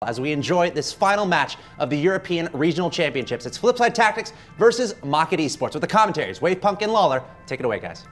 As we enjoy this final match of the European Regional Championships. It's Flipside Tactics versus Mocket Esports with the commentaries. Wavepunk and Lawler. Take it away, guys.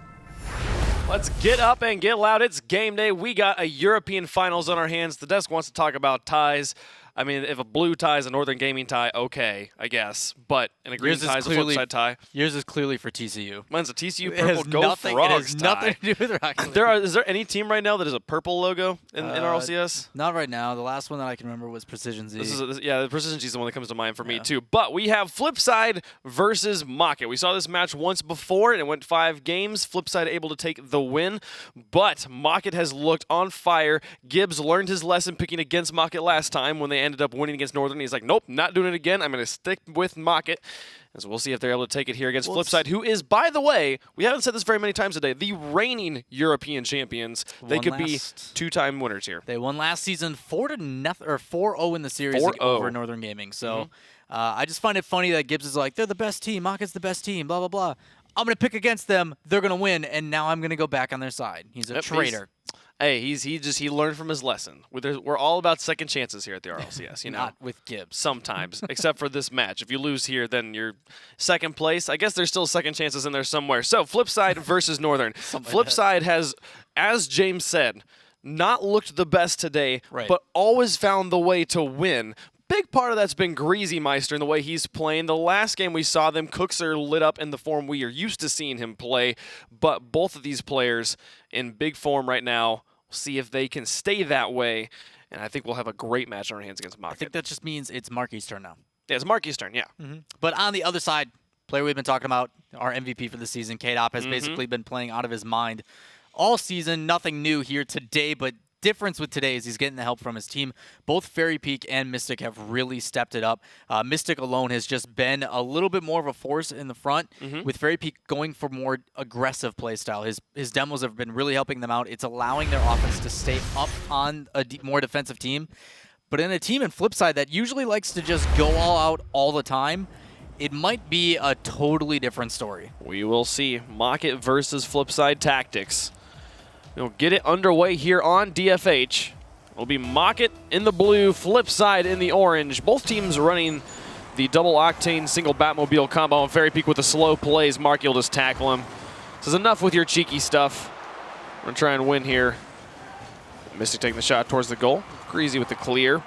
Let's get up and get loud. It's game day. We got a European finals on our hands. The desk wants to talk about ties. I mean, if a blue tie is a Northern Gaming tie, okay, I guess. But a green tie is a Flipside tie. Yours is clearly for TCU. Mine's a TCU purple Go Frogs tie. It has nothing to do with Rocket League. Is there any team right now that is a purple logo in RLCS? Not right now. The last one that I can remember was Precision Z. The Precision Z is the one that comes to mind for me, too. But we have Flipside versus Mocket. We saw this match once before, and it went 5 games. Flipside able to take the win, but Mocket has looked on fire. Gibbs learned his lesson picking against Mocket last time when they ended up winning against Northern. He's like, nope, not doing it again. I'm going to stick with Mocket. And so we'll see if they're able to take it here against Flipside, who is, by the way, we haven't said this very many times today, the reigning European champions. They could be 2-time winners here. They won last season 4-0 in the series over Northern Gaming. So I just find it funny that Gibbs is like, they're the best team. Mocket's the best team, blah, blah, blah. I'm going to pick against them. They're going to win, and now I'm going to go back on their side. He's a traitor. Hey, he learned from his lesson. We're all about second chances here at the RLCS, you know. Not with Gibbs. Sometimes, except for this match. If you lose here, then you're second place. I guess there's still second chances in there somewhere. So, Flipside versus Northern. Flipside has, as James said, not looked the best today, but always found the way to win. Big part of that's been Greasy Meister and the way he's playing. The last game we saw them, Cooks are lit up in the form we are used to seeing him play, but both of these players in big form right now. We'll see if they can stay that way, and I think we'll have a great match on our hands against Mocket. I think that just means it's Marky's turn now. Yeah, it's Marky's turn, yeah. But on the other side, player we've been talking about, our MVP for the season, K-Dop, has basically been playing out of his mind all season. Nothing new here today, but difference with today is he's getting the help from his team. Both Fairy Peak and Mystic have really stepped it up. Mystic alone has just been a little bit more of a force in the front, with Fairy Peak going for more aggressive play style. His demos have been really helping them out. It's allowing their offense to stay up on a more defensive team. But in a team in Flipside that usually likes to just go all out all the time, it might be a totally different story. We will see. Mocket versus Flipside Tactics. We'll get it underway here on DFH. It'll be Mocket in the blue, Flipside in the orange. Both teams running the double octane single Batmobile combo, and Fairy Peak with the slow plays. Marky will just tackle him. This is enough with your cheeky stuff. We're going to try and win here. Mystic taking the shot towards the goal. Greasy with the clear.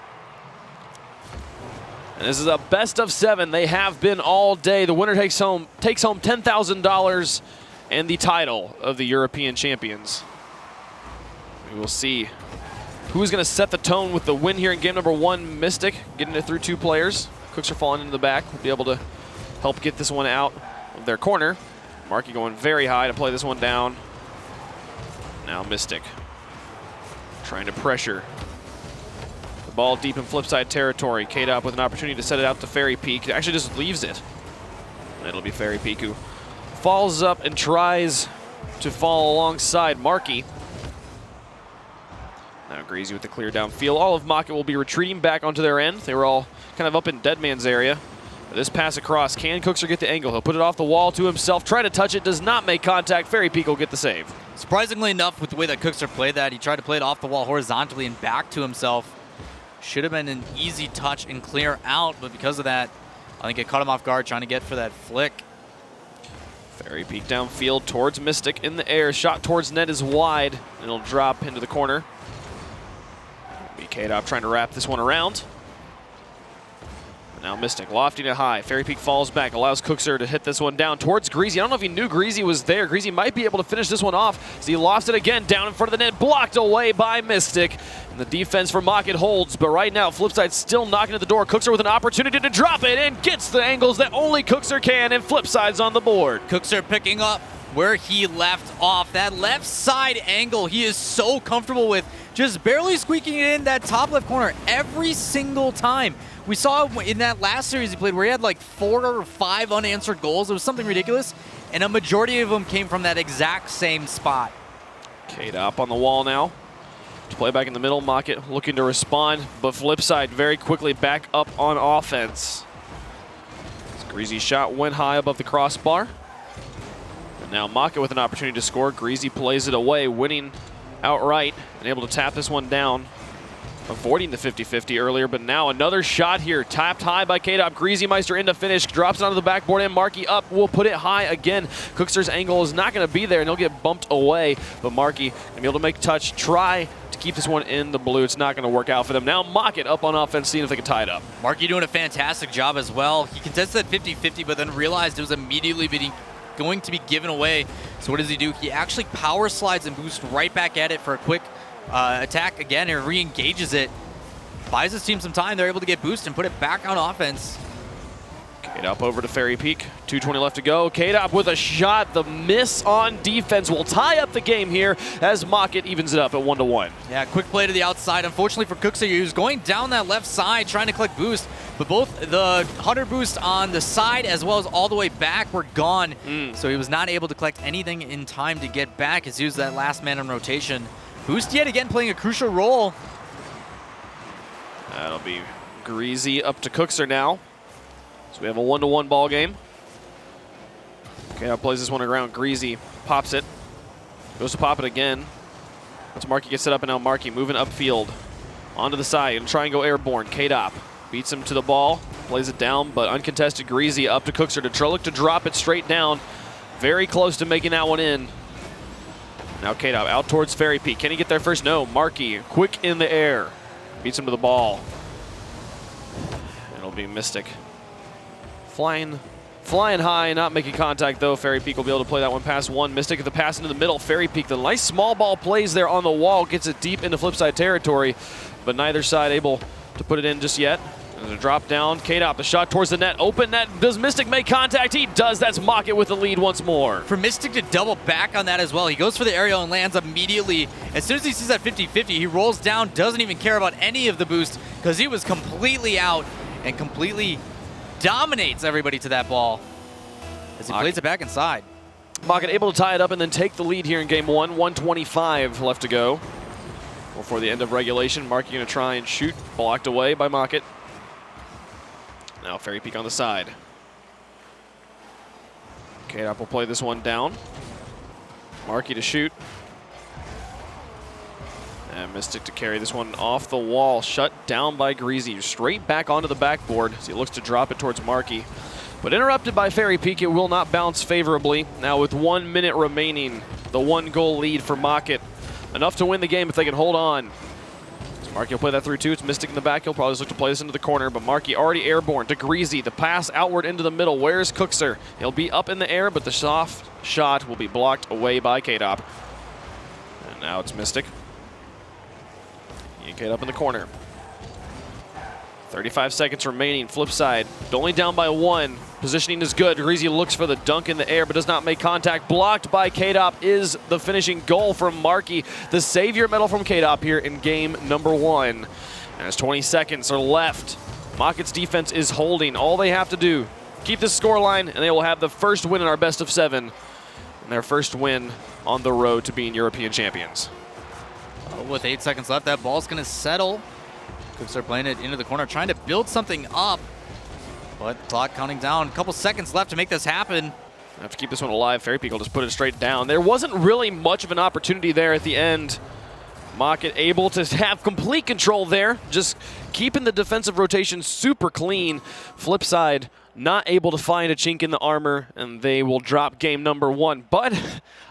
And this is a best of 7. They have been all day. The winner takes home $10,000 and the title of the European champions. We will see who's going to set the tone with the win here in game number 1. Mystic getting it through 2 players. Cooks are falling into the back. We'll be able to help get this one out of their corner. Marky going very high to play this one down. Now Mystic trying to pressure. The ball deep in Flipside territory. K-Dop with an opportunity to set it out to Fairy Peak. Actually just leaves it. And it'll be Fairy Peak who falls up and tries to fall alongside Marky. Now Greasy with the clear downfield. All of Mocket will be retreating back onto their end. They were all kind of up in Deadman's area. But this pass across, can Cookser get the angle? He'll put it off the wall to himself, try to touch it, does not make contact. Fairy Peak will get the save. Surprisingly enough, with the way that Cookser played that, he tried to play it off the wall horizontally and back to himself. Should have been an easy touch and clear out, but because of that, I think it caught him off guard trying to get for that flick. Fairy Peak downfield towards Mystic in the air. Shot towards net is wide, and it'll drop into the corner. K-Dop trying to wrap this one around. Now Mystic lofting it high. Fairy Peak falls back, allows Cookser to hit this one down towards Greasy. I don't know if he knew Greasy was there. Greasy might be able to finish this one off. So he lost it again down in front of the net, blocked away by Mystic. And the defense for Mocket holds, but right now Flipside's still knocking at the door. Cookser with an opportunity to drop it and gets the angles that only Cookser can, and Flipside's on the board. Cookser picking up where he left off. That left side angle he is so comfortable with, just barely squeaking it in that top left corner every single time. We saw in that last series he played where he had like 4 or 5 unanswered goals. It was something ridiculous, and a majority of them came from that exact same spot. K-Dop on the wall now. To play back in the middle, Mocket looking to respond, but Flipside very quickly back up on offense. Greasy's shot went high above the crossbar. And now Mocket with an opportunity to score. Greasy plays it away, winning outright and able to tap this one down. avoiding the 50-50 earlier, but now another shot here. Tapped high by K-Dop. Greasymeister into finish. Drops it onto the backboard, and Marky up will put it high again. Cookster's angle is not going to be there, and he'll get bumped away. But Marky going to be able to make touch. Try to keep this one in the blue. It's not going to work out for them. Now Mockett up on offense, seeing if they can tie it up. Marky doing a fantastic job as well. He contested 50-50, but then realized it was immediately going to be given away. So what does he do? He actually power slides and boosts right back at it for a quick attack again, and re-engages it. Buys his team some time. They're able to get boost and put it back on offense. K-Dop over to Fairy Peak. 2:20 left to go. K-Dop with a shot. The miss on defense will tie up the game here as Mockett evens it up at 1-1. Yeah, quick play to the outside. Unfortunately for Cookster, he was going down that left side trying to collect boost, but both the 100 boost on the side as well as all the way back were gone. So he was not able to collect anything in time to get back. He's used that last man in rotation. Boost yet again playing a crucial role. That'll be Greasy up to Cookster now. So we have a 1-1 ball game. K-Dop plays this one around. Greasy pops it. Goes to pop it again. Once Marky gets set up, and now Marky moving upfield. Onto the side and try and go airborne. K-Dop beats him to the ball. Plays it down, but uncontested. Greasy up to Cookster to look to drop it straight down. Very close to making that one in. Now K-Dop out towards Fairy Peak. Can he get there first? No. Marky quick in the air. Beats him to the ball. It'll be Mystic. Flying high, not making contact though. Fairy Peak will be able to play that one past one. Mystic at the pass into the middle. Fairy Peak, the nice small ball plays there on the wall. Gets it deep into Flipside territory, but neither side able to put it in just yet. There's a drop down. K-Dop, the shot towards the net. Open net. Does Mystic make contact? He does. That's Mockett with the lead once more. For Mystic to double back on that as well. He goes for the aerial and lands immediately. As soon as he sees that 50-50, he rolls down, doesn't even care about any of the boost because he was completely out and completely dominates everybody to that ball as he plays it back inside. Mockett able to tie it up and then take the lead here in game one. 1:25 left to go before the end of regulation. Marky going to try and shoot. Blocked away by Mockett. Now Fairy Peak on the side. K-Dop will play this one down. Marky to shoot. And Mystic to carry this one off the wall. Shut down by Greasy. Straight back onto the backboard as he looks to drop it towards Marky. But interrupted by Fairy Peak, it will not bounce favorably. Now with 1 minute remaining, the 1-goal lead for Mockett. Enough to win the game if they can hold on. Marky will play that through too. It's Mystic in the back. He'll probably just look to play this into the corner, but Marky already airborne to Greasy. The pass outward into the middle. Where's Cookster? He'll be up in the air, but the soft shot will be blocked away by K-Dop. And now it's Mystic. K-Dop in the corner. 35 seconds remaining. Flip side. Only down by 1. Positioning is good. Greasy looks for the dunk in the air, but does not make contact. Blocked by K-Dop is the finishing goal from Marky. The savior medal from K-Dop here in game number 1. And as 20 seconds are left, Mockett's defense is holding. All they have to do, keep this scoreline, and they will have the first win in our best of 7. And their first win on the road to being European champions. With 8 seconds left, that ball's going to settle. Could start playing it into the corner, trying to build something up. But clock counting down. A couple seconds left to make this happen. Have to keep this one alive. Fairy Peak will just put it straight down. There wasn't really much of an opportunity there at the end. Mockett able to have complete control there, just keeping the defensive rotation super clean. Flip side, not able to find a chink in the armor, and they will drop game number 1. But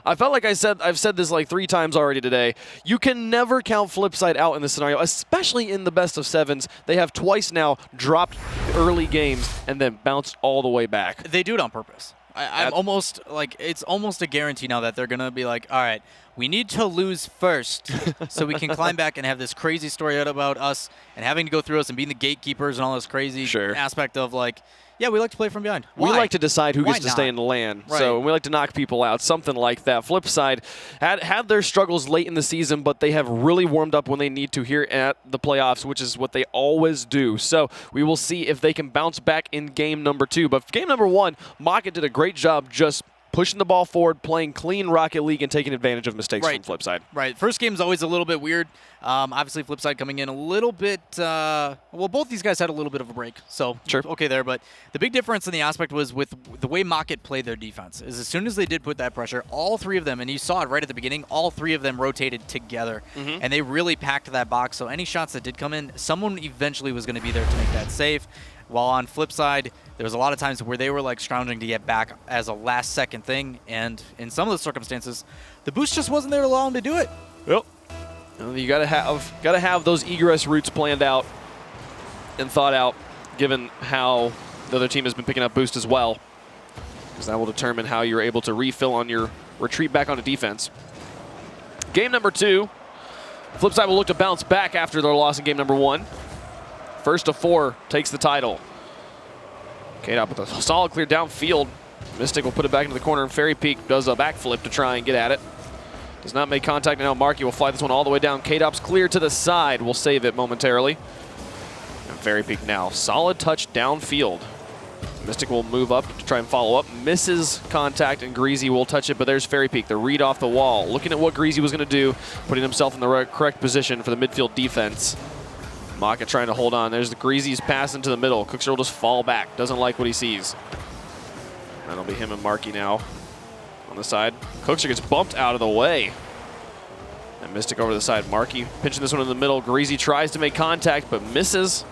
I felt like I've said this like 3 times already today. You can never count Flipside out in this scenario, especially in the best of 7s. They have twice now dropped early games and then bounced all the way back. They do it on purpose. I'm almost like, it's almost a guarantee now that they're going to be like, all right, we need to lose first so we can climb back and have this crazy story out about us and having to go through us and being the gatekeepers and all this crazy aspect of like, yeah, we like to play from behind. Why? We like to decide who Why gets to not? stay in the LAN. Right. So we like to knock people out, something like that. Flip side had their struggles late in the season, but they have really warmed up when they need to here at the playoffs, which is what they always do. So we will see if they can bounce back in game number 2. But game number 1, Mockett did a great job just pushing the ball forward, playing clean Rocket League, and taking advantage of mistakes from Flipside. Right. First game's always a little bit weird. Obviously, Flipside coming in a little bit. Well, both these guys had a little bit of a break, so sure. Okay there. But the big difference in the aspect was with the way Mocket played their defense. Is as soon as they did put that pressure, all three of them, and you saw it right at the beginning, all three of them rotated together, and they really packed that box. So any shots that did come in, someone eventually was going to be there to make that save. While on flip side, there was a lot of times where they were like scrounging to get back as a last-second thing, and in some of the circumstances, the boost just wasn't there to allow them to do it. Yep. You gotta have those egress routes planned out and thought out, given how the other team has been picking up boost as well, because that will determine how you're able to refill on your retreat back onto defense. Game number 2, Flipside will look to bounce back after their loss in game number 1. First to 4 takes the title. K-Dot with a solid clear downfield. Mystic will put it back into the corner, and Fairy Peak does a backflip to try and get at it. Does not make contact, and now Marky will fly this one all the way down. K-Dop's clear to the side. Will save it momentarily. And Fairy Peak now. Solid touch downfield. Mystic will move up to try and follow up. Misses contact, and Greasy will touch it, but there's Fairy Peak, the read off the wall. Looking at what Greasy was going to do, putting himself in the correct position for the midfield defense. Maka trying to hold on. There's the Greasy's pass into the middle. Cookser will just fall back. Doesn't like what he sees. That'll be him and Marky now on the side. Cookser gets bumped out of the way. And Mystic over the side. Marky pinching this one in the middle. Greasy tries to make contact, but misses.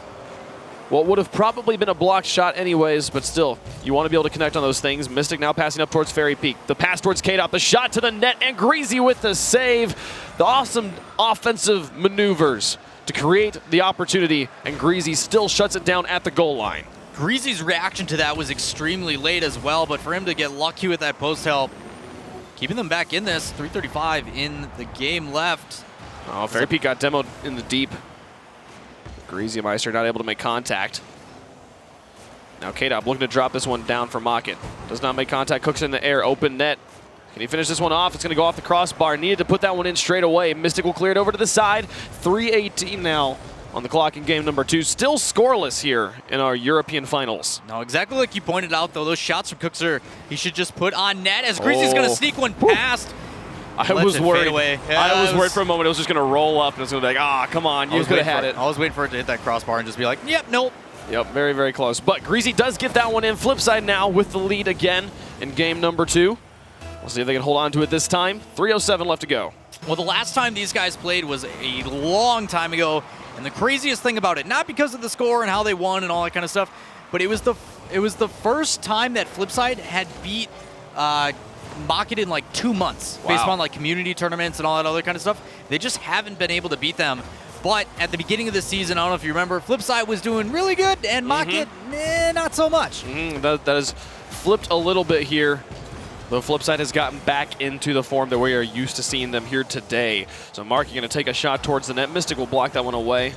What would have probably been a blocked shot anyways, but still, you want to be able to connect on those things. Mystic now passing up towards Fairy Peak. The pass towards K-Dot, the shot to the net, and Greasy with the save. The awesome offensive maneuvers to create the opportunity, and Greasy still shuts it down at the goal line. Greasy's reaction to that was extremely late as well, but for him to get lucky with that post help, keeping them back in this, 3:35 in the game left. Oh, Fairy Peak got demoed in the deep. Greasy Meister not able to make contact. Now K-Dop looking to drop this one down for Mocket. Does not make contact, cooks in the air, open net. Can he finish this one off? It's going to go off the crossbar. Needed to put that one in straight away. Mystic will clear it over to the side. 3:18 now on the clock in game number 2. Still scoreless here in our European finals. No, exactly like you pointed out, though. Those shots from Cookser, he should just put on net as Greasy's going to sneak one past. I was worried. Yeah, I was worried for a moment. It was just going to roll up, and it was going to be like, ah, come on. You could have had it. I was waiting for it to hit that crossbar and just be like, yep, nope. Yep, very, very close. But Greasy does get that one in. Flipside now with the lead again in game number 2. We'll see if they can hold on to it this time. 3:07 left to go. Well, the last time these guys played was a long time ago, and the craziest thing about it, not because of the score and how they won and all that kind of stuff, but it was the first time that Flipside had beat Mocket in like 2 months, based on like community tournaments and all that other kind of stuff. They just haven't been able to beat them. But at the beginning of the season, I don't know if you remember, Flipside was doing really good, and Mocket, not so much. That has flipped a little bit here. The Flipside has gotten back into the form that we are used to seeing them here today. So Marky going to take a shot towards the net. Mystic will block that one away.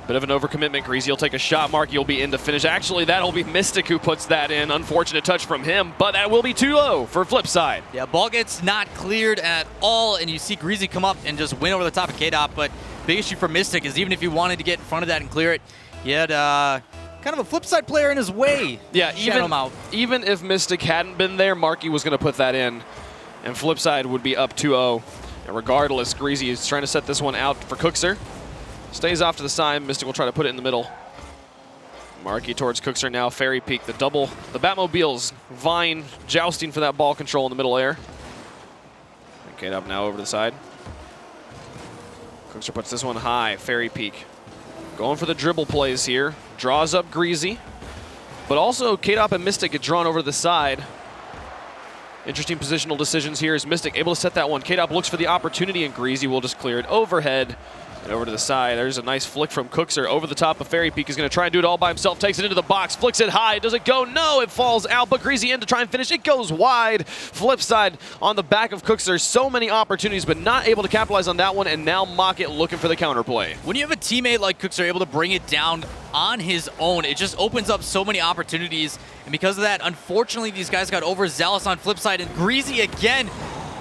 Bit of an overcommitment. Greasy will take a shot. Marky will be in to finish. Actually, that'll be Mystic who puts that in. Unfortunate touch from him, but that will be too low for Flipside. Yeah, ball gets not cleared at all, and you see Greasy come up and just win over the top of K-Dot, but big issue for Mystic is even if he wanted to get in front of that and clear it, he had kind of a Flipside player in his way. Yeah, even if Mystic hadn't been there, Marky was going to put that in, and Flipside would be up 2-0. And regardless, Greasy is trying to set this one out for Cookser. Stays off to the side. Mystic will try to put it in the middle. Marky towards Cookser now. Fairy Peak, the Batmobiles, Vine jousting for that ball control in the middle air. Okay, up now over to the side. Cookser puts this one high. Fairy Peak going for the dribble plays here. Draws up Greasy. But also, K-Dop and Mystic get drawn over to the side. Interesting positional decisions here. Is Mystic able to set that one? K-Dop looks for the opportunity, and Greasy will just clear it overhead. And over to the side, there's a nice flick from Cookser over the top of Fairy Peak. He's going to try and do it all by himself. Takes it into the box, flicks it high. Does it go? No, it falls out, but Greasy in to try and finish. It goes wide. Flipside on the back of Cookser. So many opportunities, but not able to capitalize on that one, and now Mocket looking for the counterplay. When you have a teammate like Cookser able to bring it down on his own, it just opens up so many opportunities, and because of that, unfortunately, these guys got overzealous on Flipside, and Greasy again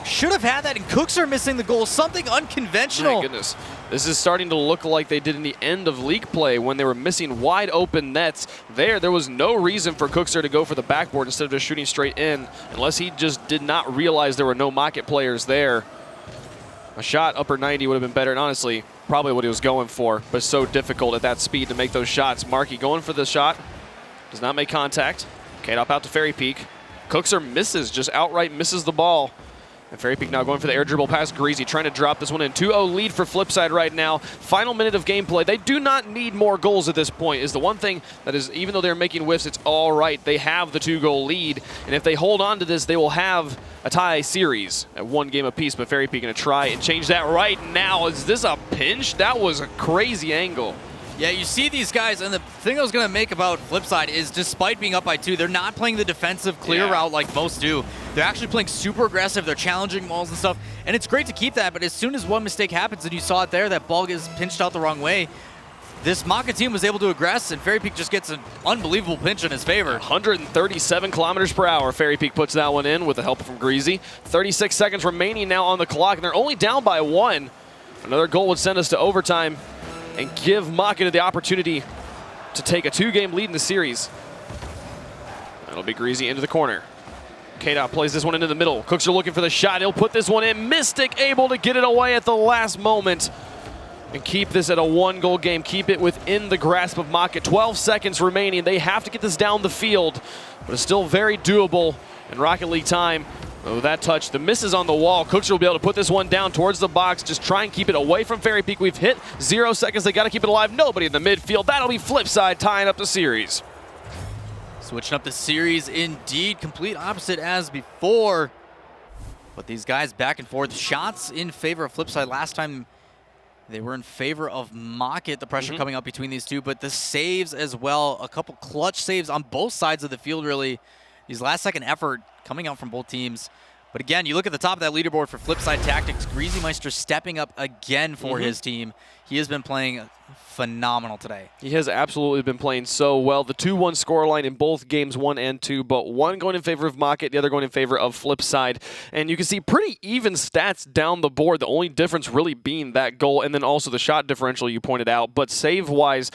should have had that, and Cookser missing the goal. Something unconventional. My goodness. This is starting to look like they did in the end of league play when they were missing wide open nets. There was no reason for Cookster to go for the backboard instead of just shooting straight in, unless he just did not realize there were no Mocket players there. A shot upper 90 would have been better, and honestly, probably what he was going for, but so difficult at that speed to make those shots. Markey going for the shot, does not make contact. K-Dop out to Fairy Peak. Cookster misses, just outright misses the ball. And Fairy Peak now going for the air dribble past Greasy, trying to drop this one in. 2-0 lead for Flipside right now. Final minute of gameplay. They do not need more goals at this point, is the one thing that is, even though they're making whiffs, it's all right. They have the 2-goal lead, and if they hold on to this, they will have a tie series at 1 game apiece, but Fairy Peak going to try and change that right now. Is this a pinch? That was a crazy angle. Yeah, you see these guys, and the thing I was going to make about Flipside is despite being up by 2, they're not playing the defensive clear route like most do. They're actually playing super aggressive. They're challenging walls and stuff, and it's great to keep that, but as soon as one mistake happens, and you saw it there, that ball gets pinched out the wrong way, this Maka team was able to aggress, and Fairy Peak just gets an unbelievable pinch in his favor. 137 kilometers per hour. Fairy Peak puts that one in with the help from Greasy. 36 seconds remaining now on the clock, and they're only down by 1. Another goal would send us to overtime and give Maka the opportunity to take a 2-game lead in the series. That'll be Greasy into the corner. K-Dot plays this one into the middle. Cooks are looking for the shot. He'll put this one in. Mystic able to get it away at the last moment and keep this at a 1-goal game. Keep it within the grasp of Maka. 12 seconds remaining. They have to get this down the field, but it's still very doable in Rocket League time. Oh, that touch, the misses on the wall. Cookster will be able to put this one down towards the box. Just try and keep it away from Fairy Peak. We've hit 0 seconds. They got to keep it alive. Nobody in the midfield. That'll be Flipside tying up the series. Switching up the series indeed. Complete opposite as before. But these guys back and forth. Shots in favor of Flipside. Last time they were in favor of Mocket. The pressure coming up between these two. But the saves as well. A couple clutch saves on both sides of the field, really. These last-second effort coming out from both teams. But again, you look at the top of that leaderboard for Flipside Tactics, Greasy Meister stepping up again for his team. He has been playing phenomenal today. He has absolutely been playing so well. The 2-1 scoreline in both games 1 and 2, but one going in favor of Mocket, the other going in favor of Flipside. And you can see pretty even stats down the board, the only difference really being that goal and then also the shot differential you pointed out. But save-wise,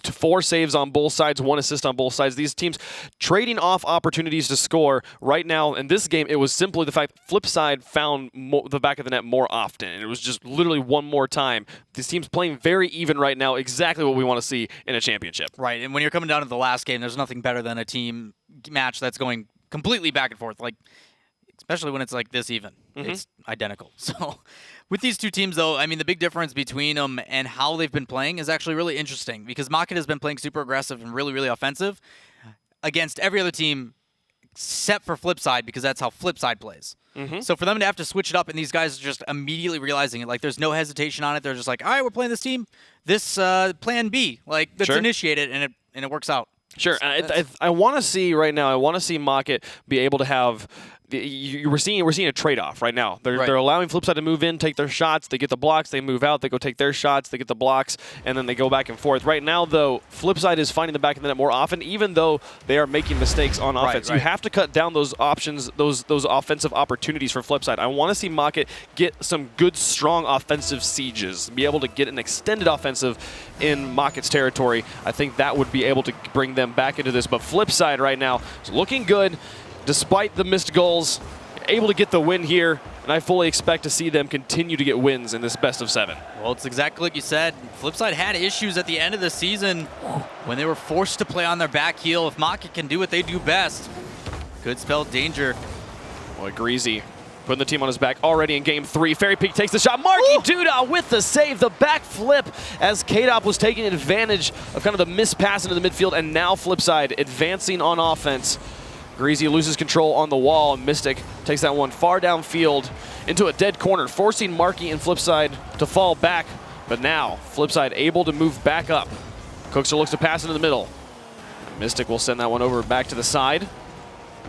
4 saves on both sides, 1 assist on both sides. These teams trading off opportunities to score. Right now in this game, it was simply the fact Flipside found the back of the net more often. And it was just literally one more time. These teams playing very even right now, exactly what we want to see in a championship. Right, and when you're coming down to the last game, there's nothing better than a team match that's going completely back and forth, like especially when it's like this even. It's identical. So with these two teams, though, I mean, the big difference between them and how they've been playing is actually really interesting because Mocket has been playing super aggressive and really, really offensive against every other team except for Flipside because that's how Flipside plays. So for them to have to switch it up, and these guys are just immediately realizing it, like there's no hesitation on it. They're just like, all right, we're playing this team, this plan B, like let's initiate it, and it works out. Sure, I want to see right now. I want to see Mocket be able to have. We're seeing a trade-off right now. They're allowing Flipside to move in, take their shots. They get the blocks. They move out. They go take their shots. They get the blocks, and then they go back and forth. Right now, though, Flipside is finding the back of the net more often, even though they are making mistakes on offense. You have to cut down those options, those offensive opportunities for Flipside. I want to see Mocket get some good, strong offensive sieges, be able to get an extended offensive in Mocket's territory. I think that would be able to bring them back into this. But Flipside right now is looking good. Despite the missed goals, able to get the win here, and I fully expect to see them continue to get wins in this best of 7. Well, it's exactly like you said. Flipside had issues at the end of the season when they were forced to play on their back heel. If Mocket can do what they do best, could spell danger. Boy, Greasy putting the team on his back already in game 3. Fairy Peak takes the shot. Marky Duda with the save. The back flip as K-Dop was taking advantage of kind of the missed pass into the midfield, and now Flipside advancing on offense. Greasy loses control on the wall, and Mystic takes that one far downfield into a dead corner, forcing Marky and Flipside to fall back. But now, Flipside able to move back up. Cookster looks to pass into the middle. Mystic will send that one over back to the side.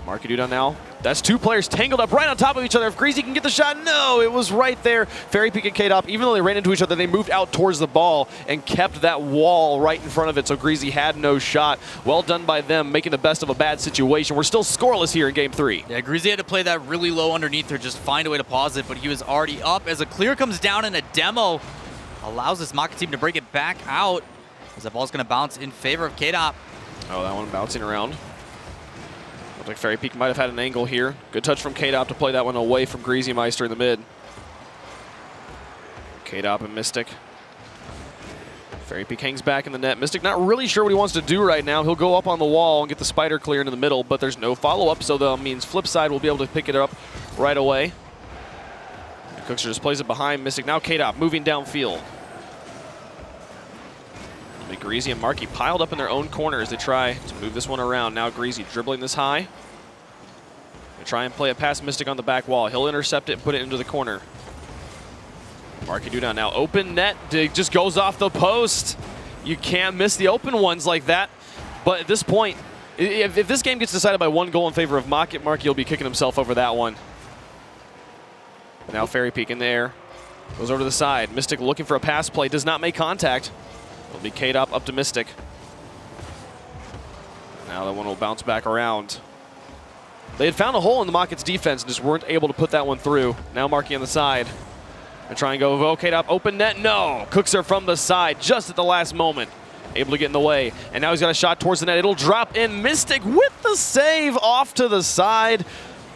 Marky Duda now. That's 2 players tangled up right on top of each other. If Greasy can get the shot, no, it was right there. Fairy Peak and K-Dop, even though they ran into each other, they moved out towards the ball and kept that wall right in front of it, so Greasy had no shot. Well done by them, making the best of a bad situation. We're still scoreless here in game 3. Yeah, Greasy had to play that really low underneath or just find a way to pause it, but he was already up as a clear comes down in a demo. allows this Maka team to break it back out as that ball's going to bounce in favor of KDOP. Oh, that one bouncing around. Looks like Fairy Peak might have had an angle here. Good touch from KDOP to play that one away from Greasy Meister in the mid. KDOP and Mystic. Fairy Peak hangs back in the net. Mystic not really sure what he wants to do right now. He'll go up on the wall and get the spider clear into the middle, but there's no follow-up, so that means Flipside will be able to pick it up right away. And Cookster just plays it behind Mystic. Now KDOP moving downfield. Greasy and Marky piled up in their own corner as they try to move this one around. Now Greasy dribbling this high. They try and play a past Mystic on the back wall. He'll intercept it and put it into the corner. Marky Duda now open net. Dig just goes off the post. You can't miss the open ones like that. But at this point, if this game gets decided by 1 goal in favor of Marky will be kicking himself over that one. Now Fairy Peak in the air. Goes over to the side. Mystic looking for a pass play. Does not make contact. It'll be KDOP up to Mystic. Now that one will bounce back around. They had found a hole in the Mocket's defense and just weren't able to put that one through. Now Marky on the side. They try and go, KDOP open net. No! Cooks her from the side just at the last moment. Able to get in the way. And now he's got a shot towards the net. It'll drop in. Mystic with the save off to the side.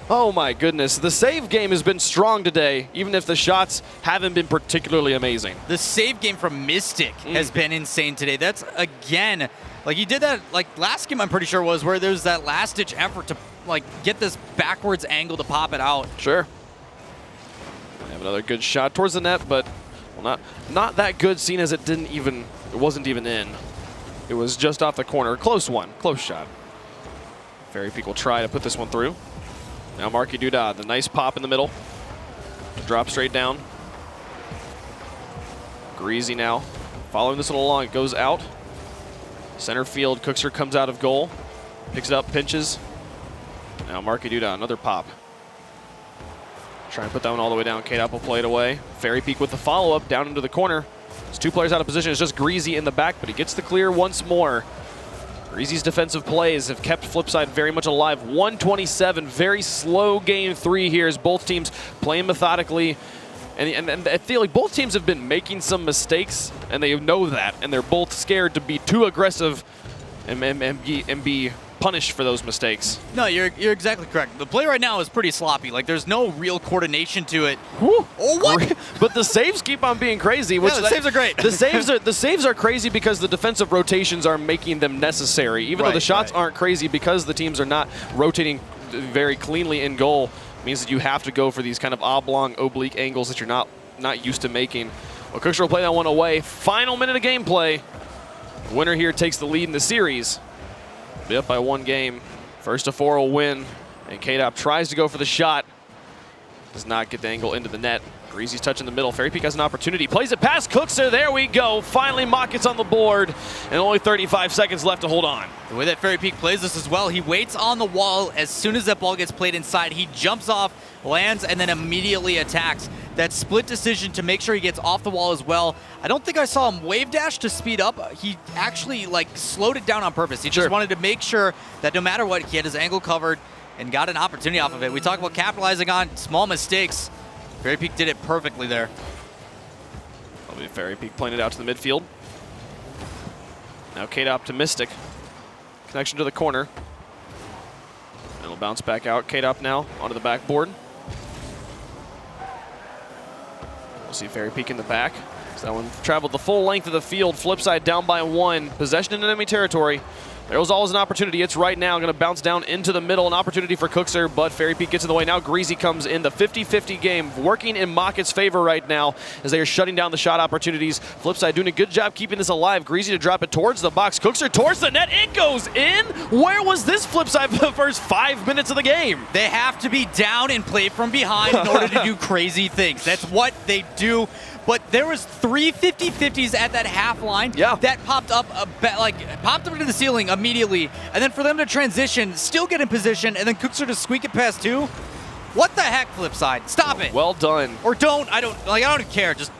Oh my goodness, the save game has been strong today, even if the shots haven't been particularly amazing. The save game from Mystic has been insane today. That's, again, like he did that, like last game I'm pretty sure was where there's that last-ditch effort to like get this backwards angle to pop it out. Sure. They have another good shot towards the net, but well, not that good, seeing as it wasn't even in. It was just off the corner. Close one, close shot. Fairy Peak will try to put this one through. Now Marky Duda, the nice pop in the middle. Drop straight down. Greasy now. Following this one along, it goes out. Center field, Cookster comes out of goal. Picks it up, pinches. Now Marky Duda, another pop. Try and put that one all the way down. KDOP will play it away. Fairy Peak with the follow-up down into the corner. There's 2 players out of position. It's just Greasy in the back, but he gets the clear once more. Greasy's defensive plays have kept Flipside very much alive. 127, very slow game 3 here as both teams playing methodically. And I feel like both teams have been making some mistakes, and they know that, and they're both scared to be too aggressive and be punished for those mistakes. No, you're exactly correct. The play right now is pretty sloppy. Like, there's no real coordination to it. Whew. Oh, what? But the saves keep on being crazy. Which the saves are great. The saves are crazy because the defensive rotations are making them necessary. Even though the shots aren't crazy, because the teams are not rotating very cleanly in goal, means that you have to go for these kind of oblong, oblique angles that you're not used to making. Well, Cookster will play that one away. Final minute of gameplay. The winner here takes the lead in the series. Be up by 1 game. First to 4 will win. And KDOP tries to go for the shot. Does not get the angle into the net. Greasy's touching the middle. Fairy Peak has an opportunity. Plays it past Cookster. There we go. Finally, Mocket's on the board. And only 35 seconds left to hold on. The way that Fairy Peak plays this as well, he waits on the wall. As soon as that ball gets played inside, he jumps off, lands, and then immediately attacks. That split decision to make sure he gets off the wall as well. I don't think I saw him wave dash to speed up. He actually slowed it down on purpose. He just wanted to make sure that no matter what, he had his angle covered and got an opportunity off of it. We talk about capitalizing on small mistakes. Fairy Peak did it perfectly there. That'll be Fairy Peak playing it out to the midfield. Now KDOP to Mystic. Connection to the corner. And it'll bounce back out. KDOP now onto the backboard. We'll see Fairy Peak in the back. So that one traveled the full length of the field. Flipside down by 1. Possession in enemy territory. There was always an opportunity. It's right now going to bounce down into the middle. An opportunity for Cookster, but Fairy Peak gets in the way. Now Greasy comes in. The 50-50 game working in Mocket's favor right now as they are shutting down the shot opportunities. Flipside doing a good job keeping this alive. Greasy to drop it towards the box. Cookster towards the net. It goes in. Where was this Flipside for the first 5 minutes of the game? They have to be down and play from behind in order to do crazy things. That's what they do. But there was 3 50-50s at that half line that popped up popped up into the ceiling immediately. And then for them to transition, still get in position, and then Cookster to squeak it past 2. What the heck, Flipside? Stop it. Well done. Or don't. I don't care. Just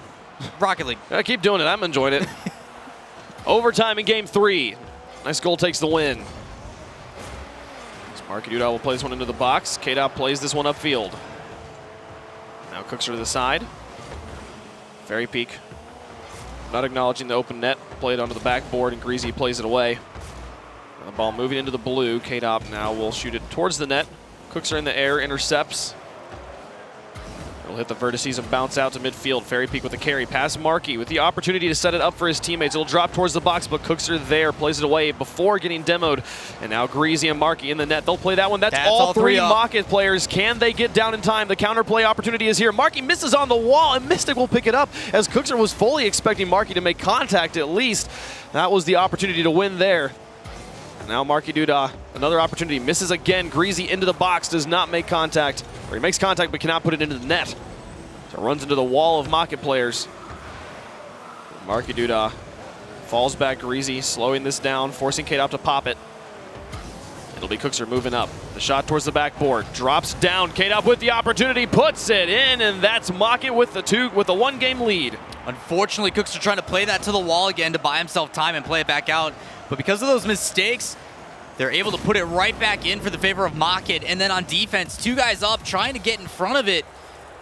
Rocket League. I keep doing it. I'm enjoying it. Overtime in game 3. Nice goal takes the win. Marky Duda will play this one into the box. KDOP plays this one upfield. Now Cookster to the side. Fairy Peak not acknowledging the open net. Played onto the backboard, and Greasy plays it away. The ball moving into the blue. K-Dop now will shoot it towards the net. Cooks are in the air, intercepts. It'll hit the vertices and bounce out to midfield. Fairy Peak with the carry. Pass Markey with the opportunity to set it up for his teammates. It'll drop towards the box, but Cooks are there. Plays it away before getting demoed. And now Greasy and Markey in the net. They'll play that one. That's all three Mocket players. Can they get down in time? The counterplay opportunity is here. Markey misses on the wall, and Mystic will pick it up as Cookser was fully expecting Markey to make contact at least. That was the opportunity to win there. Now Markey Duda, another opportunity, misses again. Greasy into the box, does not make contact. Or he makes contact but cannot put it into the net. So runs into the wall of Mocket players. Markey Duda falls back. Greasy slowing this down, forcing K-Dop to pop it. It'll be Cookser moving up. The shot towards the backboard, drops down. K-Dop with the opportunity, puts it in, and that's Mocket with the one-game lead. Unfortunately, Cookser trying to play that to the wall again to buy himself time and play it back out. But because of those mistakes, they're able to put it right back in for the favor of Mocket. And then on defense, two guys up, trying to get in front of it.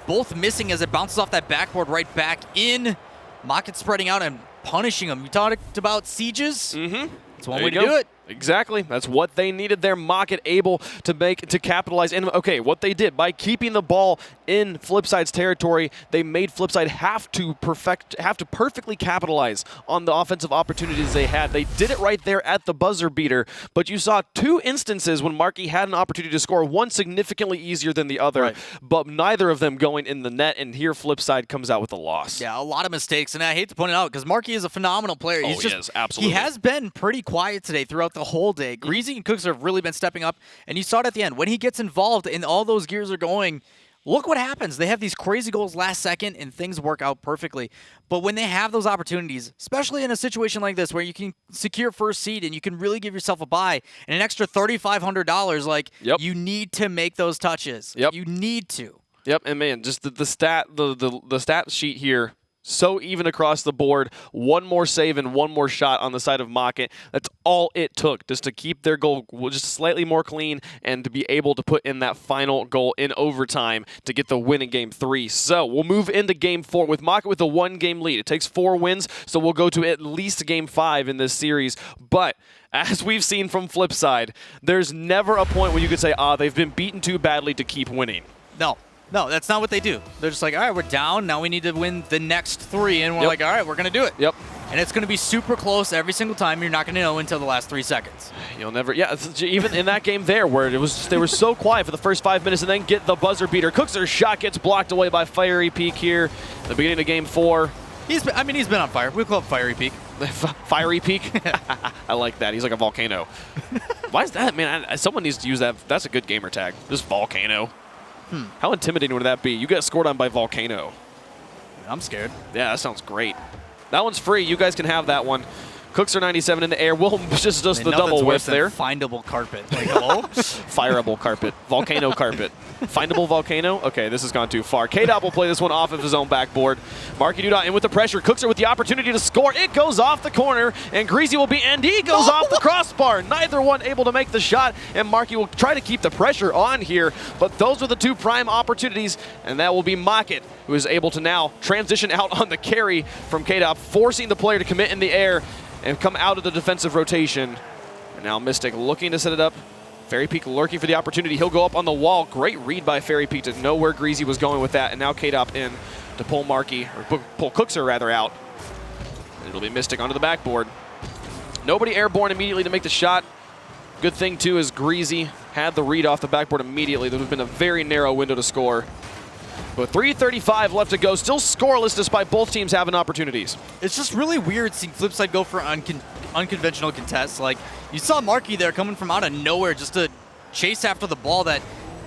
Both missing as it bounces off that backboard right back in. Mocket spreading out and punishing them. You talked about sieges? Mm-hmm. That's one way to do it. Exactly. That's what they needed there. Mocket able to capitalize. And okay, what they did by keeping the ball in Flipside's territory, they made Flipside have to perfectly capitalize on the offensive opportunities they had. They did it right there at the buzzer beater, but you saw two instances when Markey had an opportunity to score, one significantly easier than the other, but neither of them going in the net, and here Flipside comes out with a loss. Yeah, a lot of mistakes, and I hate to point it out because Markey is a phenomenal player. Yes, absolutely. He has been pretty quiet today throughout the whole day. Greasy and Cooks have really been stepping up, and you saw it at the end. When he gets involved and all those gears are going, look what happens. They have these crazy goals last second, and things work out perfectly. But when they have those opportunities, especially in a situation like this where you can secure first seed and you can really give yourself a bye and an extra $3,500, like, you need to make those touches. You need to. And man, just the stat sheet here, so even across the board. One more save and one more shot on the side of Mocket. That's all it took just to keep their goal just slightly more clean and to be able to put in that final goal in overtime to get the win in Game 3. So we'll move into Game 4 with Mocket with a one-game lead. It takes 4 wins, so we'll go to at least Game 5 in this series. But as we've seen from Flipside, there's never a point where you could say, they've been beaten too badly to keep winning. No, that's not what they do. They're just like, all right, we're down. Now we need to win the next 3. And we're like, all right, we're going to do it. And it's going to be super close every single time. You're not going to know until the last 3 seconds. You'll never, even in that game there where they were so quiet for the first 5 minutes and then get the buzzer beater. Cookser's shot gets blocked away by Fiery Peak here at the beginning of Game 4. He's been on fire. We call him Fiery Peak. Fiery Peak? I like that. He's like a volcano. Why is that, man? Someone needs to use that. That's a good gamer tag. Just volcano. How intimidating would that be? You get scored on by Volcano. I'm scared. Yeah, that sounds great. That one's free. You guys can have that one. Cookser 97 in the air. Will just does the double whiff there. Findable carpet. Like, hello? Fireable carpet. Volcano carpet. Findable volcano? Okay, this has gone too far. K-Dop will play this one off of his own backboard. Markey Duda in with the pressure. Cookser with the opportunity to score. It goes off the corner, and Greasy and he goes off the crossbar. Neither one able to make the shot, and Markey will try to keep the pressure on here, but those are the 2 prime opportunities, and that will be Mocket, who is able to now transition out on the carry from K-Dop, forcing the player to commit in the air and come out of the defensive rotation. And now Mystic looking to set it up. Fairy Peak lurking for the opportunity. He'll go up on the wall. Great read by Fairy Peak to know where Greasy was going with that. And now K-Dop in to pull Markey, or pull Cookser rather, out. And it'll be Mystic onto the backboard. Nobody airborne immediately to make the shot. Good thing, too, is Greasy had the read off the backboard immediately. There would have been a very narrow window to score. But 3:35 left to go. Still scoreless despite both teams having opportunities. It's just really weird seeing Flipside go for unconventional contests. Like, you saw Markey there coming from out of nowhere just to chase after the ball that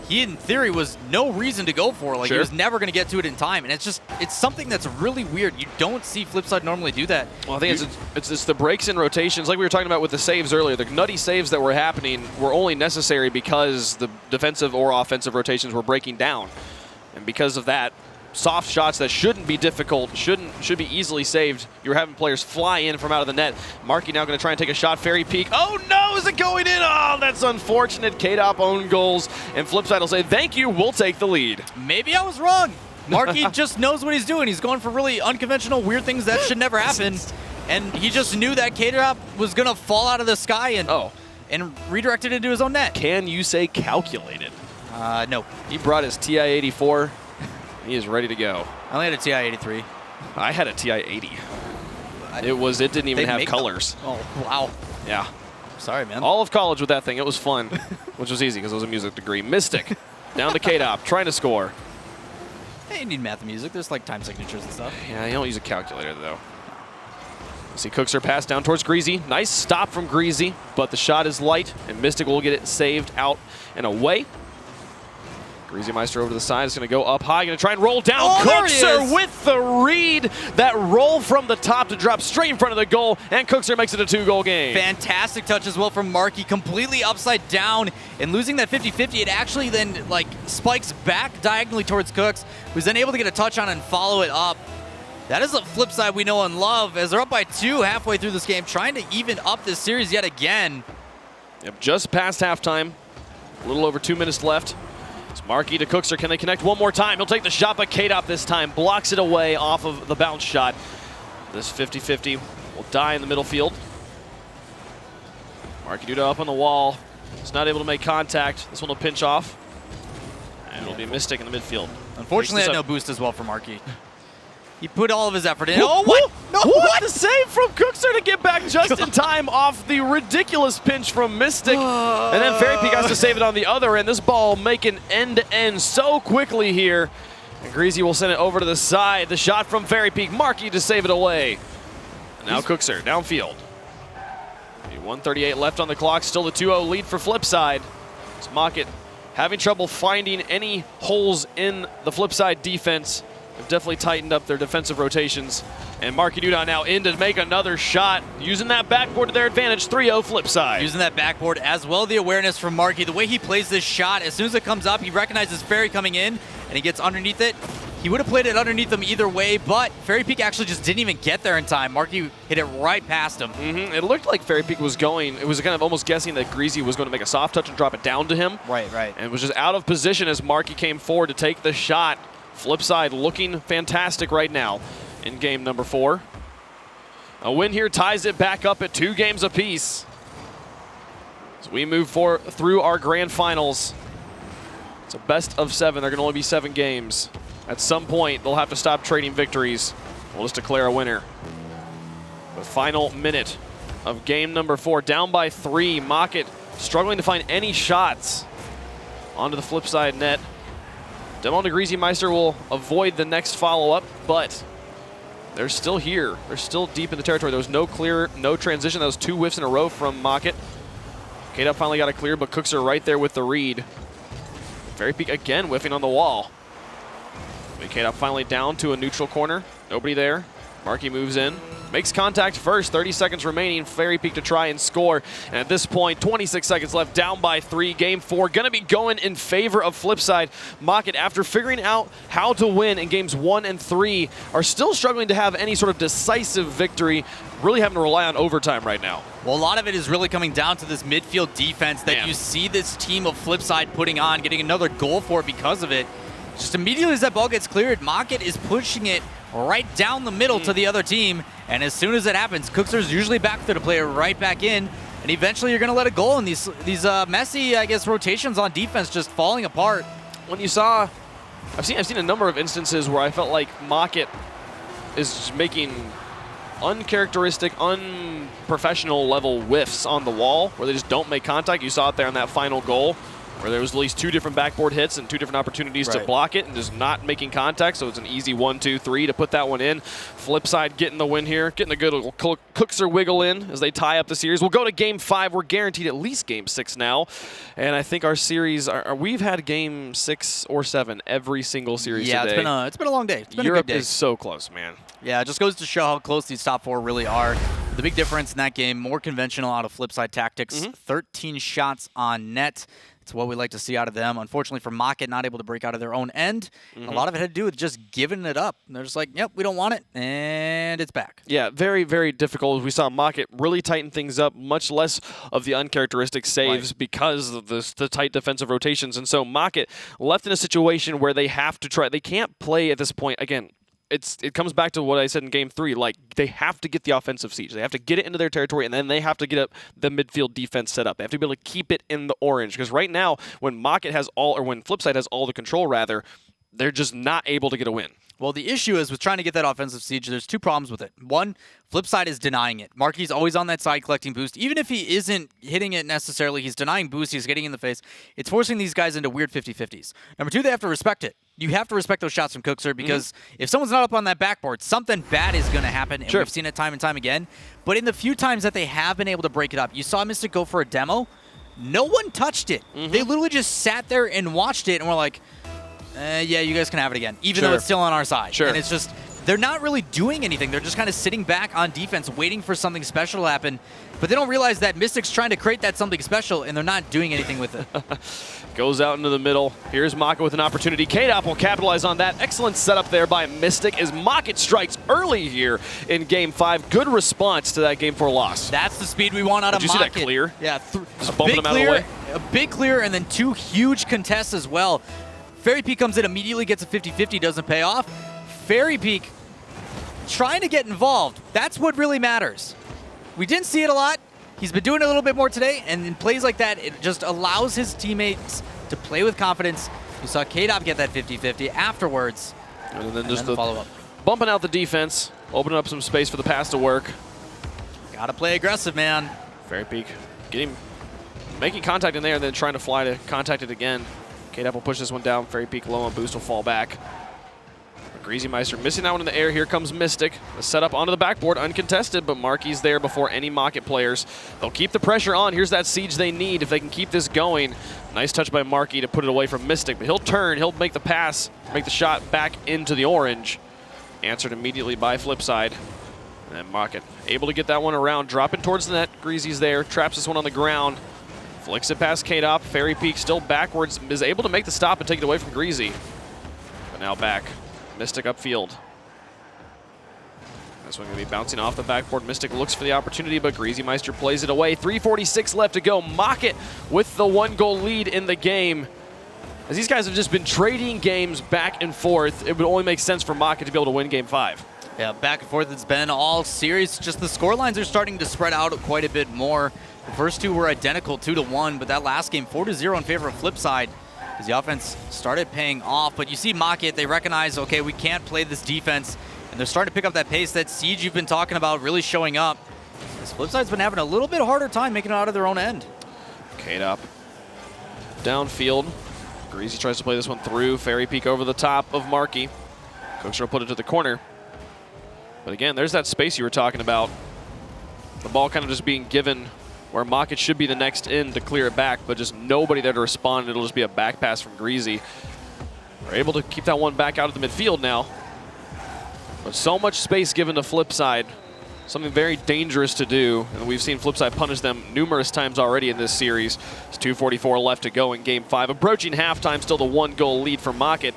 he, in theory, was no reason to go for. Like, he was never going to get to it in time. And it's something that's really weird. You don't see Flipside normally do that. Well, I think it's the breaks in rotations. Like we were talking about with the saves earlier, the nutty saves that were happening were only necessary because the defensive or offensive rotations were breaking down. And because of that, soft shots that shouldn't be difficult, should be easily saved. You're having players fly in from out of the net. Markey now going to try and take a shot. Fairy Peak. Oh no, is it going in? Oh, that's unfortunate. K-Dop own goals. And Flipside will say, thank you, we'll take the lead. Maybe I was wrong. Marky just knows what he's doing. He's going for really unconventional, weird things that should never happen. And he just knew that K-Drop was going to fall out of the sky and redirected into his own net. Can you say calculated? No. He brought his TI-84. He is ready to go. I only had a TI-83. I had a TI-80. It didn't even have colors. Oh, wow. Yeah. Sorry, man. All of college with that thing. It was fun, which was easy because it was a music degree. Mystic down to K-Dop, trying to score. Hey, you need math and music. There's like time signatures and stuff. Yeah, you don't use a calculator, though. See Cookser pass down towards Greasy. Nice stop from Greasy, but the shot is light, and Mystic will get it saved out and away. Greasy Meister over to the side is going to go up high, going to try and roll down. Oh, Cookser with the read. That roll from the top to drop straight in front of the goal, and Cookser makes it a 2-goal game. Fantastic touch as well from Marky, completely upside down, and losing that 50-50, it actually then like spikes back diagonally towards Cooks, who's then able to get a touch on and follow it up. That is the flip side we know and love, as they're up by 2 halfway through this game, trying to even up this series yet again. Yep, just past halftime. A little over 2 minutes left. It's Marky to Cookser. Can they connect one more time? He'll take the shot, but K-Dop this time blocks it away off of the bounce shot. This 50-50 will die in the middle field. Marky Duda up on the wall. He's not able to make contact. This one will pinch off. And it'll be a Mystic in the midfield. Unfortunately, had no boost as well for Marky. He put all of his effort in. Whoa, Oh, what? No, what? The save from Cookser to get back just in time off the ridiculous pinch from Mystic. And then Fairy Peak has to save it on the other end. This ball making end-to-end so quickly here. And Greasy will send it over to the side. The shot from Fairy Peak. Marky to save it away. And now Cookser downfield. 1:38 left on the clock. Still the 2-0 lead for Flipside. It's Mockett having trouble finding any holes in the Flipside defense. They've definitely tightened up their defensive rotations. And Marky Duda now in to make another shot, using that backboard to their advantage. 3-0 Flipside. Using that backboard as well, the awareness from Marky. The way he plays this shot, as soon as it comes up, he recognizes Fairy coming in, and he gets underneath it. He would have played it underneath him either way, but Fairy Peak actually just didn't even get there in time. Marky hit it right past him. It looked like Fairy Peak was going, it was kind of almost guessing that Greasy was going to make a soft touch and drop it down to him. Right. And was just out of position as Marky came forward to take the shot. Flipside looking fantastic right now in game number 4. A win here ties it back up at 2 games apiece. As we move through our grand finals. It's a best of 7. There can only be 7 games. At some point, they'll have to stop trading victories. We'll just declare a winner. The final minute of game number 4. Down by 3. Mockett struggling to find any shots onto the Flipside net. Demon to Greasy Meister will avoid the next follow-up, but they're still here. They're still deep in the territory. There was no transition. That was 2 whiffs in a row from Mockett. K-Dub finally got it clear, but Cookser right there with the read. Fairy Peak again whiffing on the wall. K-Dub finally down to a neutral corner. Nobody there. Marky moves in. Makes contact first, 30 seconds remaining. Fairy Peak to try and score. And at this point, 26 seconds left, down by 3. Game 4 going to be going in favor of Flipside. Mockett, after figuring out how to win in games 1 and 3, are still struggling to have any sort of decisive victory, really having to rely on overtime right now. Well, a lot of it is really coming down to this midfield defense that you see this team of Flipside putting on, getting another goal for it because of it. Just immediately as that ball gets cleared, Mockett is pushing it right down the middle to the other team. And as soon as it happens, Cookser's usually back there to play it right back in. And eventually you're going to let it go. And these messy, I guess, rotations on defense just falling apart. When you saw, I've seen a number of instances where I felt like Mockett is making uncharacteristic, unprofessional level whiffs on the wall where they just don't make contact. You saw it there on that final goal, where there was at least 2 different backboard hits and 2 different opportunities to block it and just not making contact. So it's an easy 1-2-3 to put that one in. Flipside getting the win here, getting a good little Cookser wiggle in as they tie up the series. We'll go to game 5. We're guaranteed at least game 6 now. And I think our series, we've had game 6 or 7 every single series today. Yeah, it's been a long day. It's been Europe a good day. is so close, man. Yeah, it just goes to show how close these top 4 really are. The big difference in that game, more conventional out of Flipside tactics, 13 shots on net. It's what we like to see out of them. Unfortunately for Mocket, not able to break out of their own end. A lot of it had to do with just giving it up. And they're just like, yep, we don't want it, and it's back. Yeah, very, very difficult. We saw Mocket really tighten things up, much less of the uncharacteristic saves because of the tight defensive rotations. And so Mocket left in a situation where they have to try. They can't play at this point. Again, it comes back to what I said in Game 3. Like, they have to get the offensive siege. They have to get it into their territory, and then they have to get up the midfield defense set up. They have to be able to keep it in the orange. Because right now, when Mocket has all, or when Flipside has all the control, rather, they're just not able to get a win. Well, the issue is with trying to get that offensive siege, there's two problems with it. One, Flipside is denying it. Marky's always on that side collecting boost. Even if he isn't hitting it necessarily, he's denying boost, he's getting in the face. It's forcing these guys into weird 50-50s. Number two, they have to respect it. You have to respect those shots from Cookser because if someone's not up on that backboard, something bad is going to happen, and we've seen it time and time again. But in the few times that they have been able to break it up, you saw Mystic go for a demo. No one touched it. They literally just sat there and watched it and were like, yeah, you guys can have it again, even though it's still on our side. And it's just, they're not really doing anything. They're just kind of sitting back on defense, waiting for something special to happen. But they don't realize that Mystic's trying to create that something special, and they're not doing anything with it. Goes out into the middle. Here's Mocket with an opportunity. KDOP will capitalize on that. Excellent setup there by Mystic as Mocket strikes early here in Game 5. Good response to that Game 4 loss. That's the speed we want out of Mocket. Did you see that clear? Yeah, just bumping him out of the way. A big clear, and then two huge contests as well. Fairy Peak comes in, immediately gets a 50-50, doesn't pay off. Fairy Peak trying to get involved. That's what really matters. We didn't see it a lot. He's been doing it a little bit more today, and in plays like that, it just allows his teammates to play with confidence. You saw KDOP get that 50-50 afterwards, and then just the follow-up. Bumping out the defense, opening up some space for the pass to work. Gotta play aggressive, man. Fairy Peak making contact in there and then trying to fly to contact it again. KDOP will push this one down. Fairy Peak low on boost will fall back. Greasy Meister missing that one in the air. Here comes Mystic. The setup onto the backboard, uncontested, but Marky's there before any Mocket players. They'll keep the pressure on. Here's that siege they need if they can keep this going. Nice touch by Marky to put it away from Mystic, but he'll turn. He'll make the pass, make the shot back into the orange. Answered immediately by Flipside. And then Mocket able to get that one around, dropping towards the net. Greasy's there, traps this one on the ground. Flicks it past KDOP. Fairy Peak still backwards, is able to make the stop and take it away from Greasy. But now back. Mystic upfield. This one going to be bouncing off the backboard. Mystic looks for the opportunity, but Greasy Meister plays it away. 3:46 left to go. Mocket with the 1-goal lead in the game. As these guys have just been trading games back and forth, it would only make sense for Mocket to be able to win Game 5. Yeah, back and forth it's been all series. Just the score lines are starting to spread out quite a bit more. The first two were identical, 2-1, but that last game, 4-0 in favor of Flipside. As the offense started paying off, but you see Mocket, they recognize, okay, we can't play this defense, and they're starting to pick up that pace, that siege you've been talking about really showing up. This Flipside's been having a little bit harder time making it out of their own end. KDOP downfield. Greasy tries to play this one through. Fairy Peak over the top of Marky. Cookser will put it to the corner. But again, there's that space you were talking about. The ball kind of just being given where Mocket should be the next in to clear it back, but just nobody there to respond. It'll just be a back pass from Greasy. We're able to keep that one back out of the midfield now. But so much space given to Flipside. Something very dangerous to do, and we've seen Flipside punish them numerous times already in this series. It's 2:44 left to go in Game 5. Approaching halftime, still the 1-goal lead for Mocket.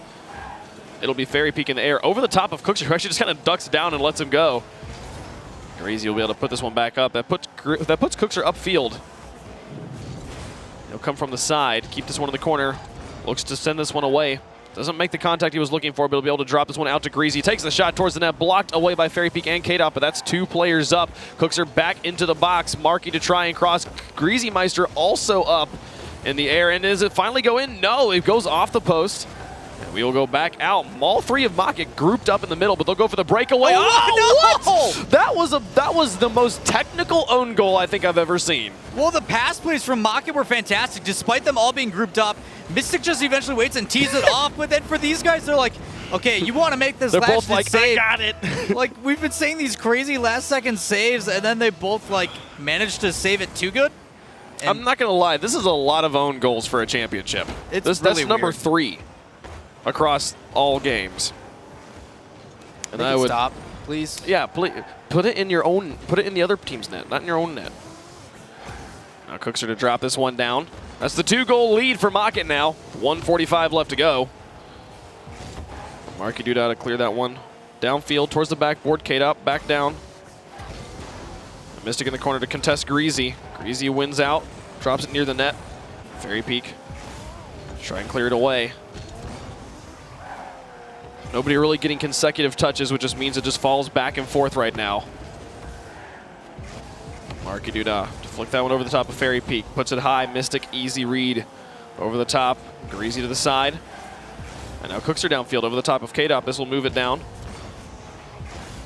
It'll be Fairy Peak in the air over the top of Cookser, who actually just kind of ducks down and lets him go. Greasy will be able to put this one back up. That puts Cookser upfield. He'll come from the side, keep this one in the corner. Looks to send this one away. Doesn't make the contact he was looking for, but he'll be able to drop this one out to Greasy. Takes the shot towards the net, blocked away by Fairy Peak and KDOP, but that's 2 players up. Cookser back into the box. Marky to try and cross. Greasy Meister also up in the air. And does it finally go in? No, it goes off the post. And we will go back out. All 3 of Mocket grouped up in the middle, but they'll go for the breakaway. Oh, no! What? That was the most technical own goal I think I've ever seen. Well, the pass plays from Mocket were fantastic, despite them all being grouped up. Mystic just eventually waits and tees it off, but then for these guys, they're like, okay, you want to make this They're both like, save. I got it. Like, we've been saying these crazy last-second saves, and then they both, like, managed to save it too good. And I'm not going to lie. This is a lot of own goals for a championship. That's number weird. 3 across all games. And I would stop, please. Yeah, please put it in your own. Put it in the other team's net, not in your own net. Now Cookser to drop this one down. That's the 2-goal lead for Mocket now. 1:45 left to go. Marky Duda to clear that one. Downfield towards the backboard. K-Dop back down. Mystic in the corner to contest Greasy. Greasy wins out. Drops it near the net. Fairy Peak. Try and clear it away. Nobody really getting consecutive touches, which just means it just falls back and forth right now. Marky Duda to flick that one over the top of Fairy Peak. Puts it high. Mystic, easy read. Over the top. Greasy to the side. And now Cooks are downfield over the top of K-Dop. This will move it down.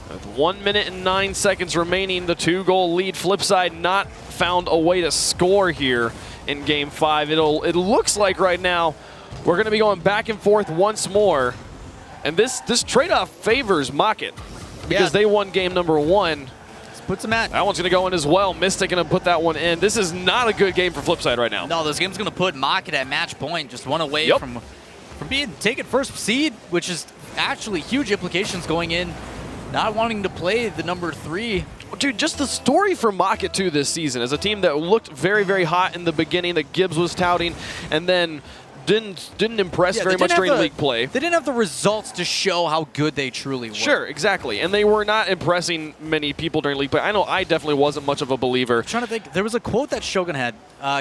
With 1 minute and 9 seconds remaining, the 2-goal lead. Flipside not found a way to score here in Game 5. It looks like right now we're going to be going back and forth once more. And this trade-off favors Mocket because they won game number 1. Puts them at. That one's going to go in as well. Mystic going to put that one in. This is not a good game for Flipside right now. No, this game's going to put Mocket at match point, just one away from being taken first seed, which is actually huge implications going in. Not wanting to play the number 3. Dude, just the story for Mocket too this season as a team that looked very, very hot in the beginning that Gibbs was touting and then didn't impress very much during league play. They didn't have the results to show how good they truly were. Sure, exactly. And they were not impressing many people during league play. I know I definitely wasn't much of a believer. I'm trying to think. There was a quote that Shogun had.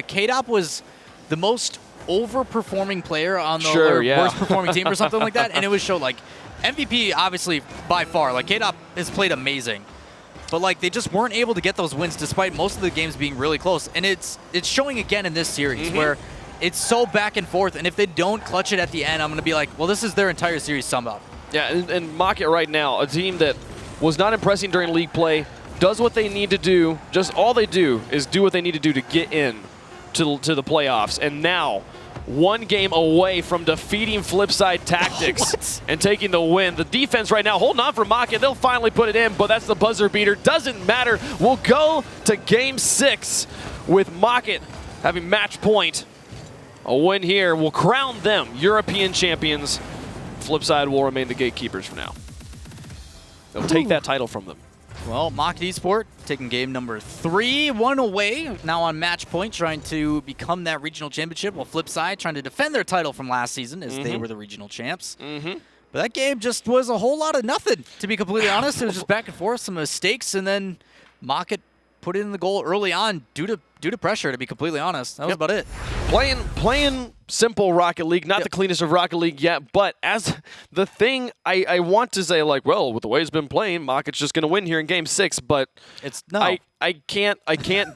K-Dop was the most overperforming player on the worst performing team or something like that. And it was shown like MVP, obviously, by far. Like, K-Dop has played amazing. But, like, they just weren't able to get those wins despite most of the games being really close. And it's showing again in this series where it's so back and forth. And if they don't clutch it at the end, I'm going to be like, well, this is their entire series summed up. Yeah, and Mocket right now, a team that was not impressing during league play, does what they need to do. Just all they do is do what they need to do to get in to the playoffs. And now, 1 game away from defeating Flipside Tactics and taking the win. The defense right now holding on for Mocket. They'll finally put it in, but that's the buzzer beater. Doesn't matter. We'll go to Game 6 with Mocket having match point. A win here will crown them European champions. Flipside will remain the gatekeepers for now. They'll take that title from them. Well, Mocket Esports taking game number 3, 1 away, now on match point, trying to become that regional championship, while Flipside trying to defend their title from last season as they were the regional champs. But that game just was a whole lot of nothing, to be completely honest. It was just back and forth, some mistakes, and then Mocket put in the goal early on due to pressure, to be completely honest. That was about it. Playing simple Rocket League, not the cleanest of Rocket League yet, but as the thing I want to say, like, well, with the way it's been playing, Mocket's just going to win here in Game 6, but it's no. I can't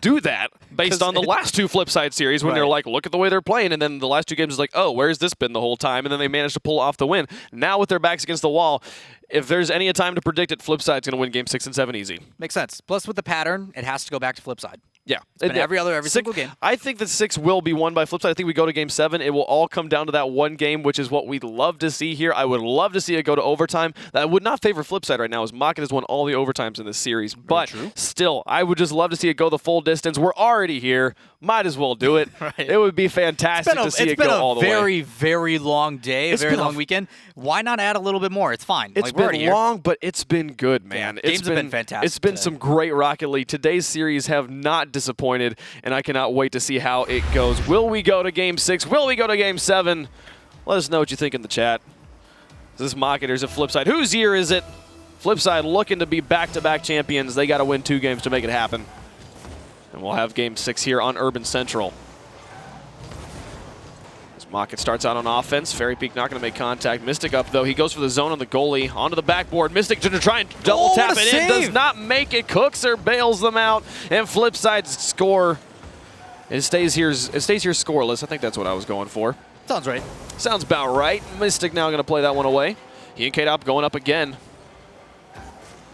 do that based on the last 2 Flipside series when they're like, look at the way they're playing, and then the last 2 games is like, oh, where's this been the whole time? And then they managed to pull off the win. Now with their backs against the wall, if there's any time to predict it, Flipside's going to win Game 6 and 7 easy. Makes sense. Plus with the pattern, it has to go back to Flipside. Yeah. It's been every single game. I think that 6 will be won by Flipside. I think we go to Game 7. It will all come down to that one game, which is what we'd love to see here. I would love to see it go to overtime. That would not favor Flipside right now, as Mocket has won all the overtimes in this series. But still, I would just love to see it go the full distance. We're already here. Might as well do it. It would be fantastic to see it go all the way. It's been a very, very long day, a very long weekend. Why not add a little bit more? It's fine. It's been long, but it's been good, man. Games have been fantastic. It's been some great Rocket League. Today's series have not disappointed, and I cannot wait to see how it goes. Will we go to Game 6? Will we go to Game 7? Let us know what you think in the chat. Is this Mocket or is it Flipside? Whose year is it? Flipside looking to be back-to-back champions. They got to win 2 games to make it happen. And we'll have Game 6 here on Urban Central. As Mocket starts out on offense, Fairy Peak not going to make contact. Mystic up, though. He goes for the zone on the goalie. Onto the backboard. Mystic to try and double tap it in. Does not make it. Cookser bails them out. And Flipside's score. It stays here scoreless. I think that's what I was going for. Sounds right. Sounds about right. Mystic now going to play that one away. He and K-Dop going up again.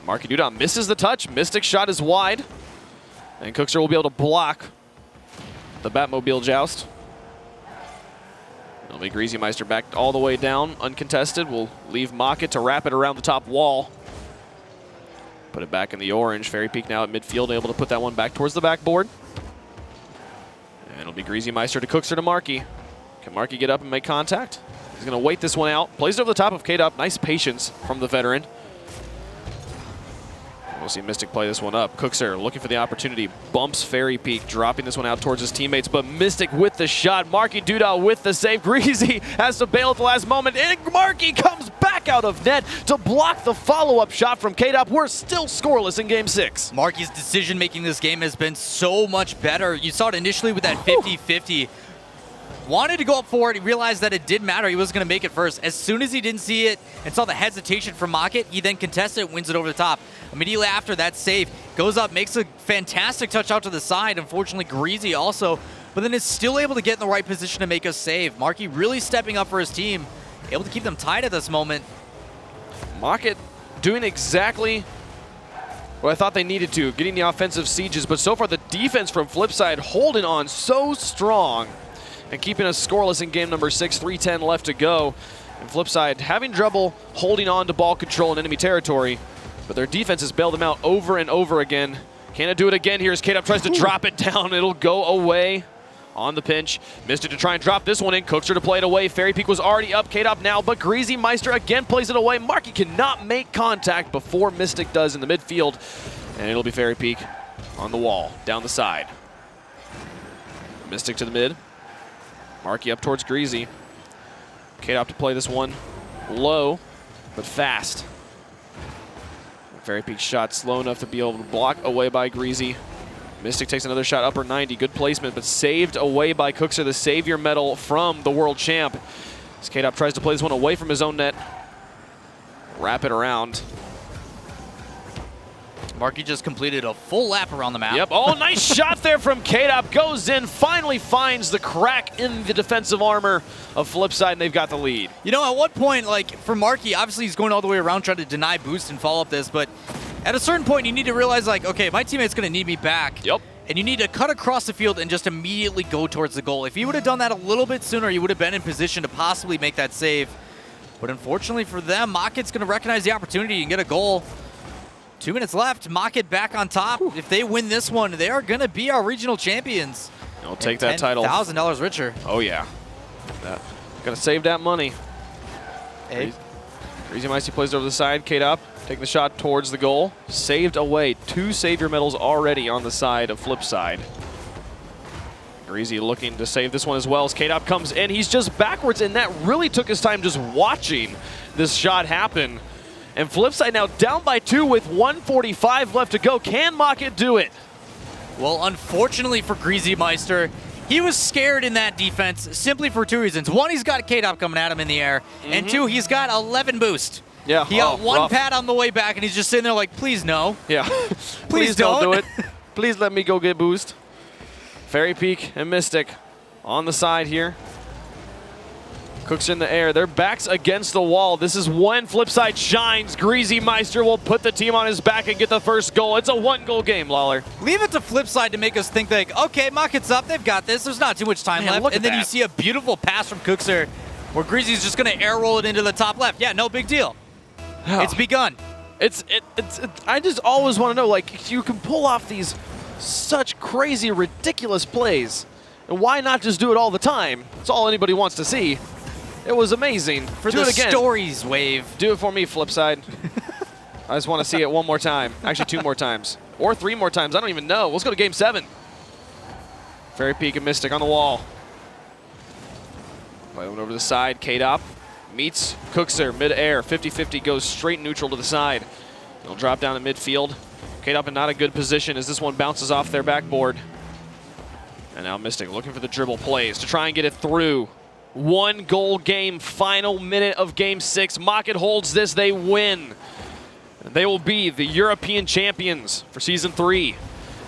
Marky Duda misses the touch. Mystic shot is wide. And Cookser will be able to block the Batmobile joust. It'll be Greasy Meister back all the way down, uncontested. We'll leave Mocket to wrap it around the top wall. Put it back in the orange. Fairy Peak now at midfield, able to put that one back towards the backboard. And it'll be Greasy Meister to Cookser to Marky. Can Marky get up and make contact? He's going to wait this one out. Plays it over the top of K-Dop. Nice patience from the veteran. We'll see Mystic play this one up. Cookser looking for the opportunity. Bumps Fairy Peak, dropping this one out towards his teammates. But Mystic with the shot. Marky Duda with the save. Greasy has to bail at the last moment. And Marky comes back out of net to block the follow-up shot from K-Dop. We're still scoreless in Game 6. Marky's decision-making this game has been so much better. You saw it initially with that 50-50. Wanted to go up for it. He realized that it didn't matter. He was going to make it first. As soon as he didn't see it and saw the hesitation from Mocket, he then contested it, wins it over the top. Immediately after that save, goes up, makes a fantastic touch out to the side. Unfortunately, Greasy also, but then is still able to get in the right position to make a save. Marky really stepping up for his team, able to keep them tied at this moment. Mocket doing exactly what I thought they needed to, getting the offensive sieges, but so far the defense from Flipside holding on so strong and keeping us scoreless in game number 6, 3:10 left to go. And Flipside having trouble holding on to ball control in enemy territory, but their defense has bailed them out over and over again. Can it do it again here as K-Dop tries to drop it down? It'll go away on the pinch. Mystic to try and drop this one in. Cookser to play it away. Fairy Peak was already up. K-Dop now, but Greasy Meister again plays it away. Marky cannot make contact before Mystic does in the midfield, and it'll be Fairy Peak on the wall, down the side. Mystic to the mid. Marky up towards Greasy. K-Dop to play this one low, but fast. Fairy Peak shot slow enough to be able to block away by Greasy. Mystic takes another shot upper 90. Good placement, but saved away by Cookser, the savior medal from the world champ. As K-Dop tries to play this one away from his own net. Wrap it around. Marky just completed a full lap around the map. Yep. Oh, nice shot there from K-Dop. Goes in, finally finds the crack in the defensive armor of Flipside, and they've got the lead. You know, at what point, like, for Marky, obviously he's going all the way around trying to deny boost and follow up this, but at a certain point, you need to realize, like, okay, my teammate's going to need me back. Yep. And you need to cut across the field and just immediately go towards the goal. If you would have done that a little bit sooner, you would have been in position to possibly make that save. But unfortunately for them, Mocket's going to recognize the opportunity and get a goal. 2 minutes left. Mocket back on top. Whew. If they win this one, they are going to be our regional champions. They'll take that title. $10,000 richer. Oh, yeah. Got to save that money. Hey. Greasy Meister plays it over the side. K-Dop taking the shot towards the goal. Saved away. 2 savior medals already on the side of Flipside. Greasy looking to save this one as well as K-Dop comes in. He's just backwards, and that really took his time just watching this shot happen. And Flipside now down by 2 with 1:45 left to go. Can Mocket do it? Well, unfortunately for Greasy Meister, he was scared in that defense simply for 2 reasons. 1, he's got K-Dop coming at him in the air. And 2, he's got 11 boost. Yeah. He got 1 rough. pad on the way back, and he's just sitting there like, please no. Yeah. Please don't do it. Please let me go get boost. Fairy Peak and Mystic on the side here. Cooks in the air. Their backs against the wall. This is when Flipside shines. Greasy Meister will put the team on his back and get the first goal. It's a 1-goal game, Lawler. Leave it to Flipside to make us think like, okay, Mocket's up. They've got this. There's not too much time left. And then you see a beautiful pass from Cookser where Greasy's just going to air roll it into the top left. Yeah, no big deal. It's begun. I just always want to know, like, you can pull off these such crazy, ridiculous plays. And why not just do it all the time? That's all anybody wants to see. It was amazing. Do it again. Stories, Wave. Do it for me, Flipside. I just want to see it one more time. Actually, 2 more times. Or 3 more times. I don't even know. Let's go to game 7. Fairy Peak and Mystic on the wall. Play one over the side. K-Dop meets Cookser mid-air. 50-50 goes straight neutral to the side. He'll drop down to midfield. K-Dop in not a good position as this one bounces off their backboard. And now Mystic looking for the dribble plays to try and get it through. 1-goal game, final minute of game 6. Mocket holds this, they win. They will be the European champions for season 3.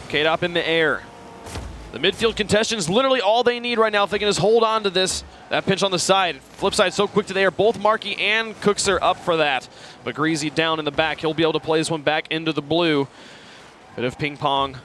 K-Dop in the air. The midfield contestants, literally all they need right now if they can just hold on to this. That pinch on the side. Flipside so quick to the air. Both Marky and Cookser up for that. But Greasy down in the back. He'll be able to play this one back into the blue. Bit of ping pong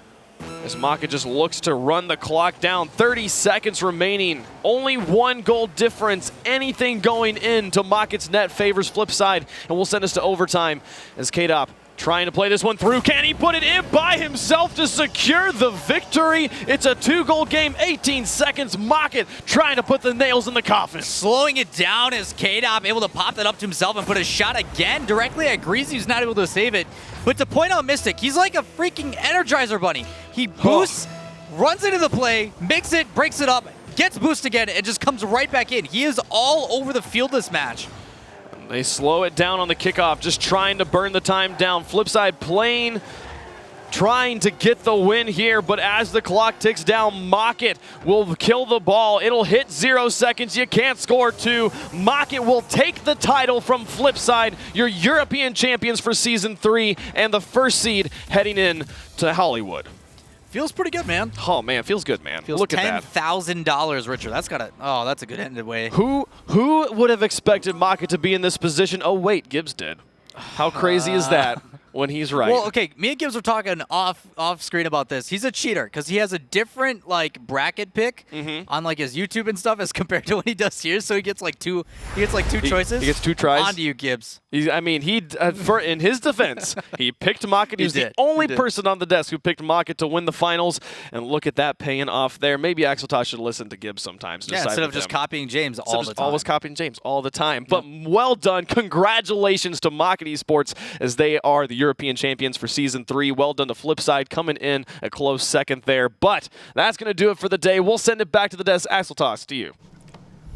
as Mocket just looks to run the clock down. 30 seconds remaining. Only 1 goal difference. Anything going into Mocket's net favors Flipside, and will send us to overtime as K-Dop Trying to play this one through. Can he put it in by himself to secure the victory? It's a 2-goal game, 18 seconds. Mockett trying to put the nails in the coffin. Slowing it down as K-Dop able to pop that up to himself and put a shot again directly at Greasy, who's not able to save it. But to point out Mystic, he's like a freaking Energizer Bunny. He boosts, runs into the play, makes it, breaks it up, gets boost again, and just comes right back in. He is all over the field this match. They slow it down on the kickoff, just trying to burn the time down. Flipside playing, trying to get the win here, but as the clock ticks down, Mockett will kill the ball. It'll hit 0 seconds. You can't score 2. Mockett will take the title from Flipside, your European champions for Season 3, and the first seed heading in to Hollywood. Feels pretty good, man. Oh, man, feels good, man. Feels Look at that. $10,000, Richard. That's gotta. Oh, that's a good ended way. Who would have expected Mockett to be in this position? Oh, wait, Gibbs did. How crazy is that when he's right? Well, okay, me and Gibbs were talking off screen about this. He's a cheater because he has a different like bracket pick on like his YouTube and stuff as compared to what he does here. So he gets like two choices. He gets 2 tries. On to you, Gibbs. In his defense, he picked Mockett. He's the only person on the desk who picked Mockett to win the finals. And look at that paying off there. Maybe Axeltosh should listen to Gibbs sometimes. Yeah, instead of just copying James all the time. Always copying James all the time. But well done. Congratulations to Mockett Esports as they are the European champions for Season 3. Well done to Flipside coming in a close second there. But that's going to do it for the day. We'll send it back to the desk. Axeltosh, to you.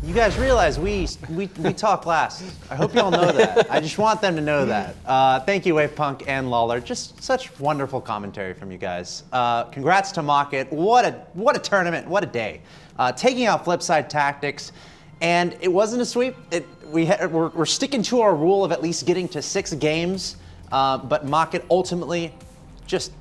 You guys realize we talk last. I hope you all know that. I just want them to know that. Thank you, Wavepunk and Lawler. Just such wonderful commentary from you guys. Congrats to Mockett. What a tournament. What a day. Taking out Flipside Tactics. And it wasn't a sweep. We're sticking to our rule of at least getting to 6 games. But Mockett ultimately just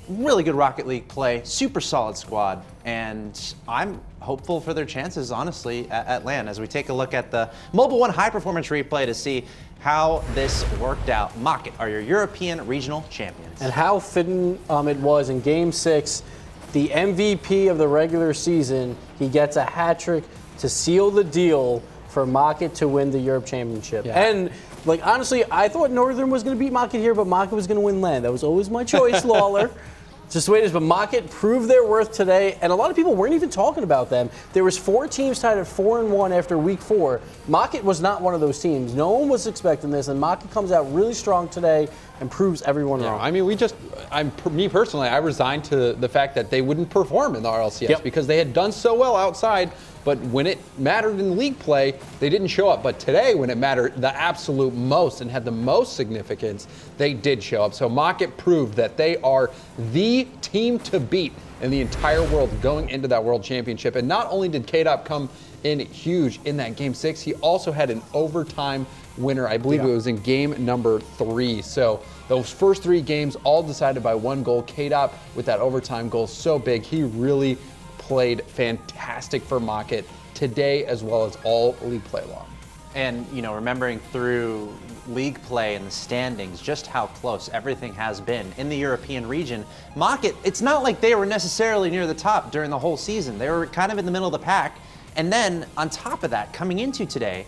really good Rocket League play, super solid squad, and I'm hopeful for their chances, honestly, at LAN as we take a look at the Mobile One High Performance replay to see how this worked out. Mockett are your European regional champions. And how fitting it was in Game 6, the MVP of the regular season, he gets a hat trick to seal the deal for Mockett to win the Europe Championship. Yeah. And like honestly, I thought Northern was going to beat Mockett here, but Mockett was going to win LAN. That was always my choice, Lawler. Just the way it is, but Mockett proved their worth today, and a lot of people weren't even talking about them. There was 4 teams tied at 4-1 after week 4. Mockett was not one of those teams. No one was expecting this, and Mockett comes out really strong today and proves everyone wrong. I mean, me personally, I resigned to the fact that they wouldn't perform in the RLCS because they had done so well outside, but when it mattered in league play, they didn't show up. But today, when it mattered the absolute most and had the most significance, they did show up. So Mockett proved that they are the team to beat in the entire world going into that World Championship. And not only did K-Dop come in huge in that Game 6, he also had an overtime winner. I believe it was in game number 3. So those first 3 games all decided by 1 goal. K-Dop with that overtime goal so big. He really played fantastic for Mockett today as well as all league play long. And, you know, remembering through league play and the standings, just how close everything has been in the European region. Mockett, it's not like they were necessarily near the top during the whole season. They were kind of in the middle of the pack. And then on top of that, coming into today,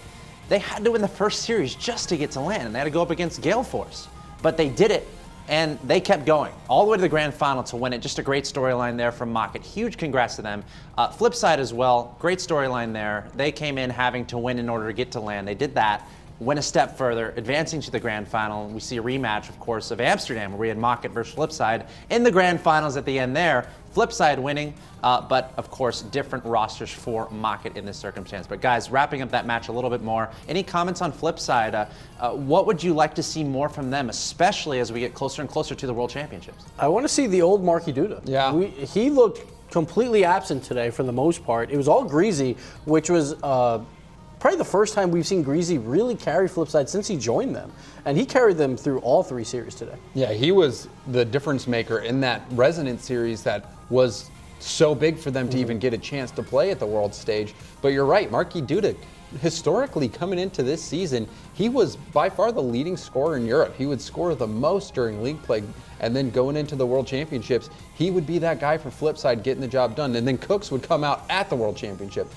they had to win the first series just to get to LAN, and they had to go up against Gale Force. But they did it, and they kept going all the way to the grand final to win it. Just a great storyline there from Mockett. Huge congrats to them. Flipside as well, great storyline there. They came in having to win in order to get to LAN. They did that, went a step further, advancing to the grand final. We see a rematch, of course, of Amsterdam, where we had Mockett versus Flipside in the grand finals at the end there. Flipside winning, but of course, different rosters for Mockett in this circumstance. But guys, wrapping up that match a little bit more, any comments on Flipside? What would you like to see more from them, especially as we get closer and closer to the World Championships? I want to see the old Marky Duda. Yeah. He looked completely absent today for the most part. It was all Greasy, which was probably the first time we've seen Greasy really carry Flipside since he joined them. And he carried them through all 3 series today. Yeah, he was the difference maker in that Resonance series that was so big for them to even get a chance to play at the world stage. But you're right, Marky Duda, historically coming into this season, he was by far the leading scorer in Europe. He would score the most during league play, and then going into the World Championships, he would be that guy for Flipside getting the job done. And then Cooks would come out at the World Championship.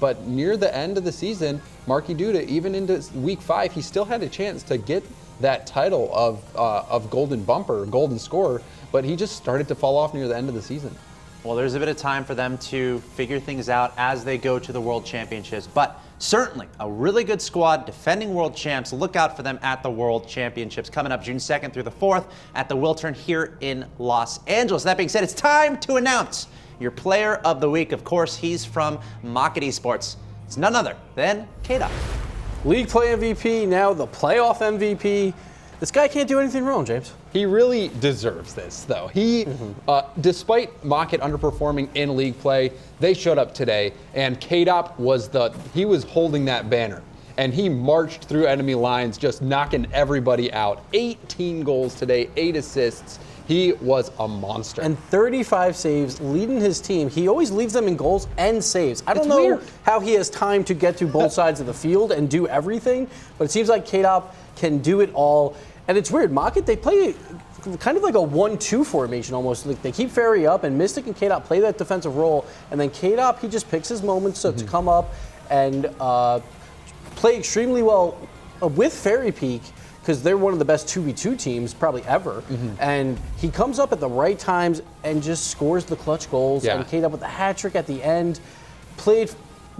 But near the end of the season, Marky Duda, even into week 5, he still had a chance to get that title of Golden Bumper, Golden Scorer, but he just started to fall off near the end of the season. Well, there's a bit of time for them to figure things out as they go to the World Championships, but certainly a really good squad, defending world champs. Look out for them at the World Championships coming up June 2nd through the 4th at the Wiltern here in Los Angeles. That being said, it's time to announce your player of the week. Of course, he's from Mocket Esports. It's none other than K-Dot. League play MVP, now the playoff MVP. This guy can't do anything wrong, James. He really deserves this, though. Despite Mocket underperforming in league play, they showed up today, and K-Dot was holding that banner. And he marched through enemy lines, just knocking everybody out. 18 goals today, 8 assists. He was a monster. And 35 saves, leading his team. He always leads them in goals and saves. I don't know how he has time to get to both sides of the field and do everything, but it seems like K-Dot can do it all. And it's weird. Mocket, they play kind of like a 1-2 formation almost. Like they keep Ferry up, and Mystic and K-Dot play that defensive role. And then K-Dot, he just picks his moments to come up and play extremely well with Fairy Peak, because they're one of the best 2v2 teams probably ever. And he comes up at the right times and just scores the clutch goals. Yeah. And K-Dot with the hat trick at the end. Played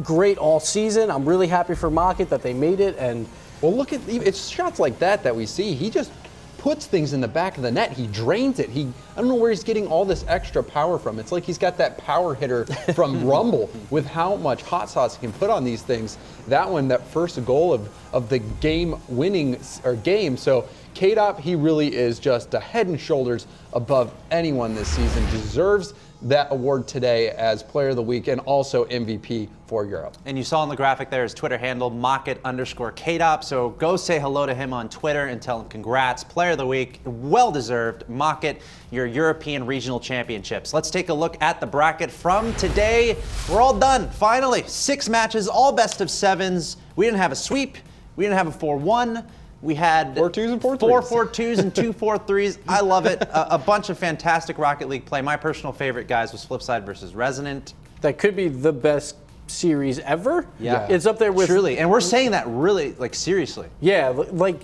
great all season. I'm really happy for Mocket that they made it. And well, look at it's shots like that we see. He just puts things in the back of the net. He drains it. I don't know where he's getting all this extra power from. It's like he's got that power hitter from Rumble with how much hot sauce he can put on these things. That first goal of the game-winning game. So K-Dot, he really is just a head and shoulders above anyone this season. Deserves that award today as Player of the Week and also MVP for Europe. And you saw on the graphic there his Twitter handle, Mocket_KDOP. So go say hello to him on Twitter and tell him congrats. Player of the Week, well deserved. Mocket, your European Regional Championships. Let's take a look at the bracket from today. We're all done, finally. 6 matches, all best of 7s. We didn't have a sweep. We didn't have a 4-1. We had 4-2s and 4-3s. 4 4-2s and 2 4-3s. I love it. A bunch of fantastic Rocket League play. My personal favorite, guys, was Flipside versus Resonant. that could be the best series ever. Yeah. It's up there with... Truly, and we're saying that really, seriously. Yeah,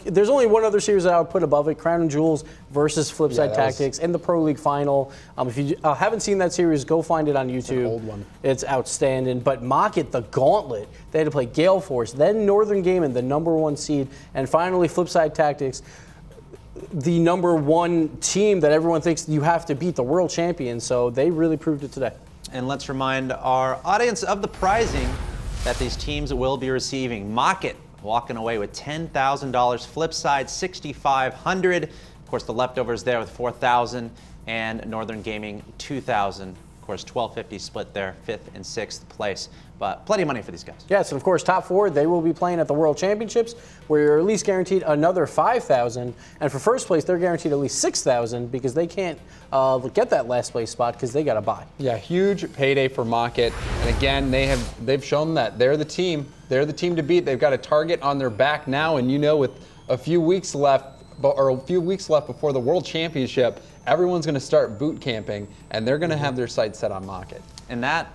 there's only one other series that I would put above it, Crown and Jewels versus Flipside Tactics in the Pro League final. If you haven't seen that series, go find it on YouTube. It's an old one. It's outstanding. But Mocket, the gauntlet, they had to play Gale Force, then Northern Gaming, the #1 seed, and finally Flipside Tactics, the #1 team that everyone thinks you have to beat, the world champion. So they really proved it today. And let's remind our audience of the prizing that these teams will be receiving. Mocket walking away with $10,000. Flipside, $6,500. Of course, the leftovers there with $4,000, and Northern Gaming, $2,000. Of course, $1,250 split there, 5th and 6th place. But plenty of money for these guys. Yes, and of course, top 4, they will be playing at the World Championships, where you're at least guaranteed another $5,000. And for first place, they're guaranteed at least $6,000 because they can't get that last place spot because they got to buy. Yeah, huge payday for Mocket. And again, they've shown that they're the team. They're the team to beat. They've got a target on their back now, and with a few weeks left before the World Championship, everyone's going to start boot camping, and they're going to have their sights set on Mocket. And that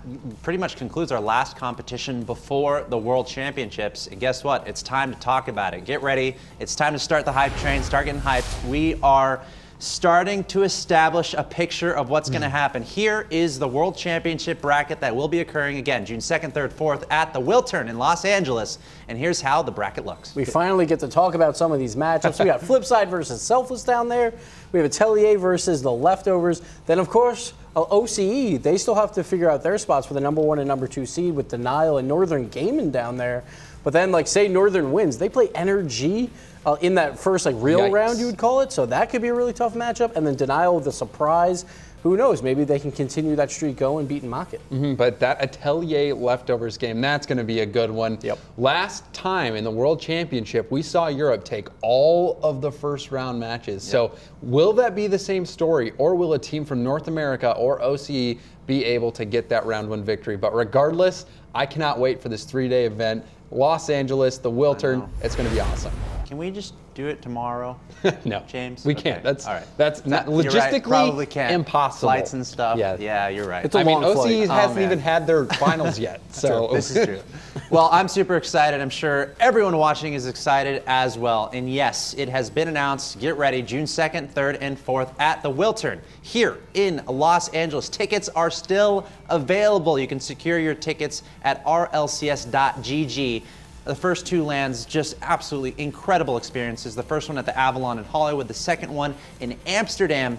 pretty much concludes our last competition before the World Championships. And guess what? It's time to talk about it. Get ready. It's time to start the hype train, start getting hyped. We are starting to establish a picture of what's going to happen. Here is the World Championship bracket that will be occurring again June 2nd, 3rd, 4th at the Wiltern in Los Angeles. And here's how the bracket looks. We finally get to talk about some of these matchups. We got Flipside versus Selfless down there. We have Atelier versus the Leftovers. Then, of course, OCE, they still have to figure out their spots for the #1 and #2 seed with Denial and Northern Gaming down there. But then, say Northern wins, they play Energy in that first real round, you would call it. So that could be a really tough matchup. And then Denial, the surprise. Who knows? Maybe they can continue that streak going, beating Mocket. But that Atelier Leftovers game, that's going to be a good one. Yep. Last time in the World Championship, we saw Europe take all of the first round matches. Yep. So will that be the same story, or will a team from North America or OCE be able to get that round 1 victory? But regardless, I cannot wait for this 3-day event. Los Angeles, the Wiltern, it's going to be awesome. Can we just do it tomorrow? No, James? we Okay. can't. That's all right. that's not You're right, logistically probably can't. impossible. Flights and stuff. Yes. Yeah, you're right. It's a I mean, long flight. OCE hasn't man. even had their finals yet, so This is true. Well, I'm super excited. I'm sure everyone watching is excited as well. And yes, it has been announced. Get ready, June 2nd, 3rd, and 4th at the Wiltern here in Los Angeles. Tickets are still available. You can secure your tickets at rlcs.gg. The first two lands, just absolutely incredible experiences. The first one at the Avalon in Hollywood, the second one in Amsterdam.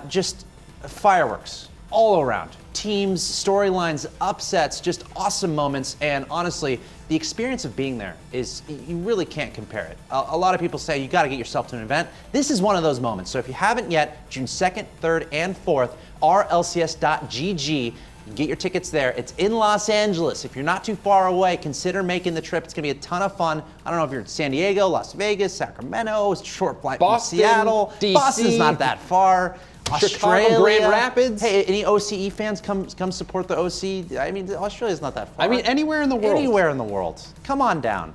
Just fireworks all around. Teams, storylines, upsets, just awesome moments. And honestly, the experience of being there is, you really can't compare it. A lot of people say you got to get yourself to an event. This is one of those moments. So if you haven't yet, June 2nd, 3rd, and 4th, rlcs.gg. Get your tickets there. It's in Los Angeles. If you're not too far away, consider making the trip. It's going to be a ton of fun. I don't know if you're in San Diego, Las Vegas, Sacramento, it's a short flight Boston, from Seattle. DC, Boston's not that far. Chicago, Australia. Grand Rapids. Hey, any OCE fans come support the OC? I mean, Australia's not that far. I mean, anywhere in the world. Anywhere in the world. Come on down.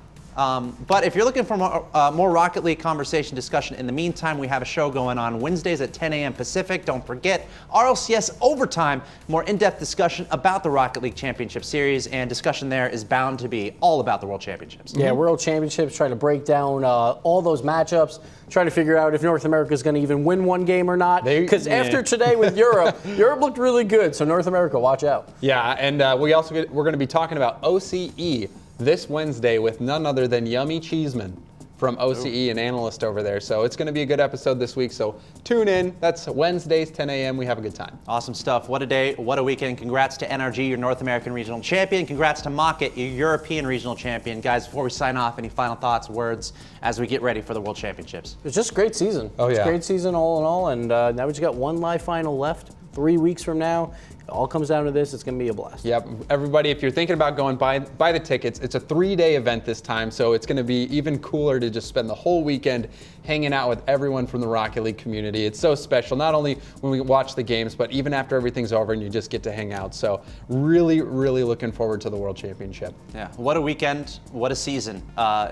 But if you're looking for more Rocket League conversation discussion, in the meantime, we have a show going on Wednesdays at 10 a.m. Pacific. Don't forget, RLCS Overtime, more in-depth discussion about the Rocket League Championship Series, and discussion there is bound to be all about the World Championships. Yeah, World Championships, try to break down all those matchups, try to figure out if North America is going to even win one game or not. Because after today with Europe, Europe looked really good, so North America, watch out. Yeah, and we're going to be talking about OCE this Wednesday with none other than Yummy Cheeseman from OCE, an analyst over there. So it's going to be a good episode this week. So tune in. That's Wednesdays, 10 a.m. We have a good time. Awesome stuff. What a day. What a weekend. Congrats to NRG, your North American Regional Champion. Congrats to Mocket, your European Regional Champion. Guys, before we sign off, any final thoughts, words as we get ready for the World Championships? It's just a great season. Oh, yeah. It's a great season all in all. And now we just got one live final left. 3 weeks from now, it all comes down to this. It's going to be a blast. Yep. Everybody, if you're thinking about going, buy the tickets. It's a 3-day event this time, so it's going to be even cooler to just spend the whole weekend hanging out with everyone from the Rocket League community. It's so special, not only when we watch the games, but even after everything's over and you just get to hang out. So really, really looking forward to the World Championship. Yeah, what a weekend, what a season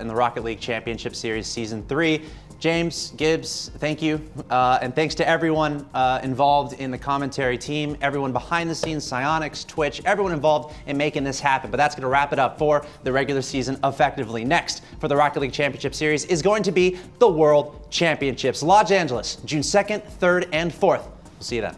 in the Rocket League Championship Series Season 3. James, Gibbs, thank you. And thanks to everyone involved in the commentary team, everyone behind the scenes, Psyonix, Twitch, everyone involved in making this happen. But that's going to wrap it up for the regular season effectively. Next for the Rocket League Championship Series is going to be the World Championships. Los Angeles, June 2nd, 3rd, and 4th. We'll see you then.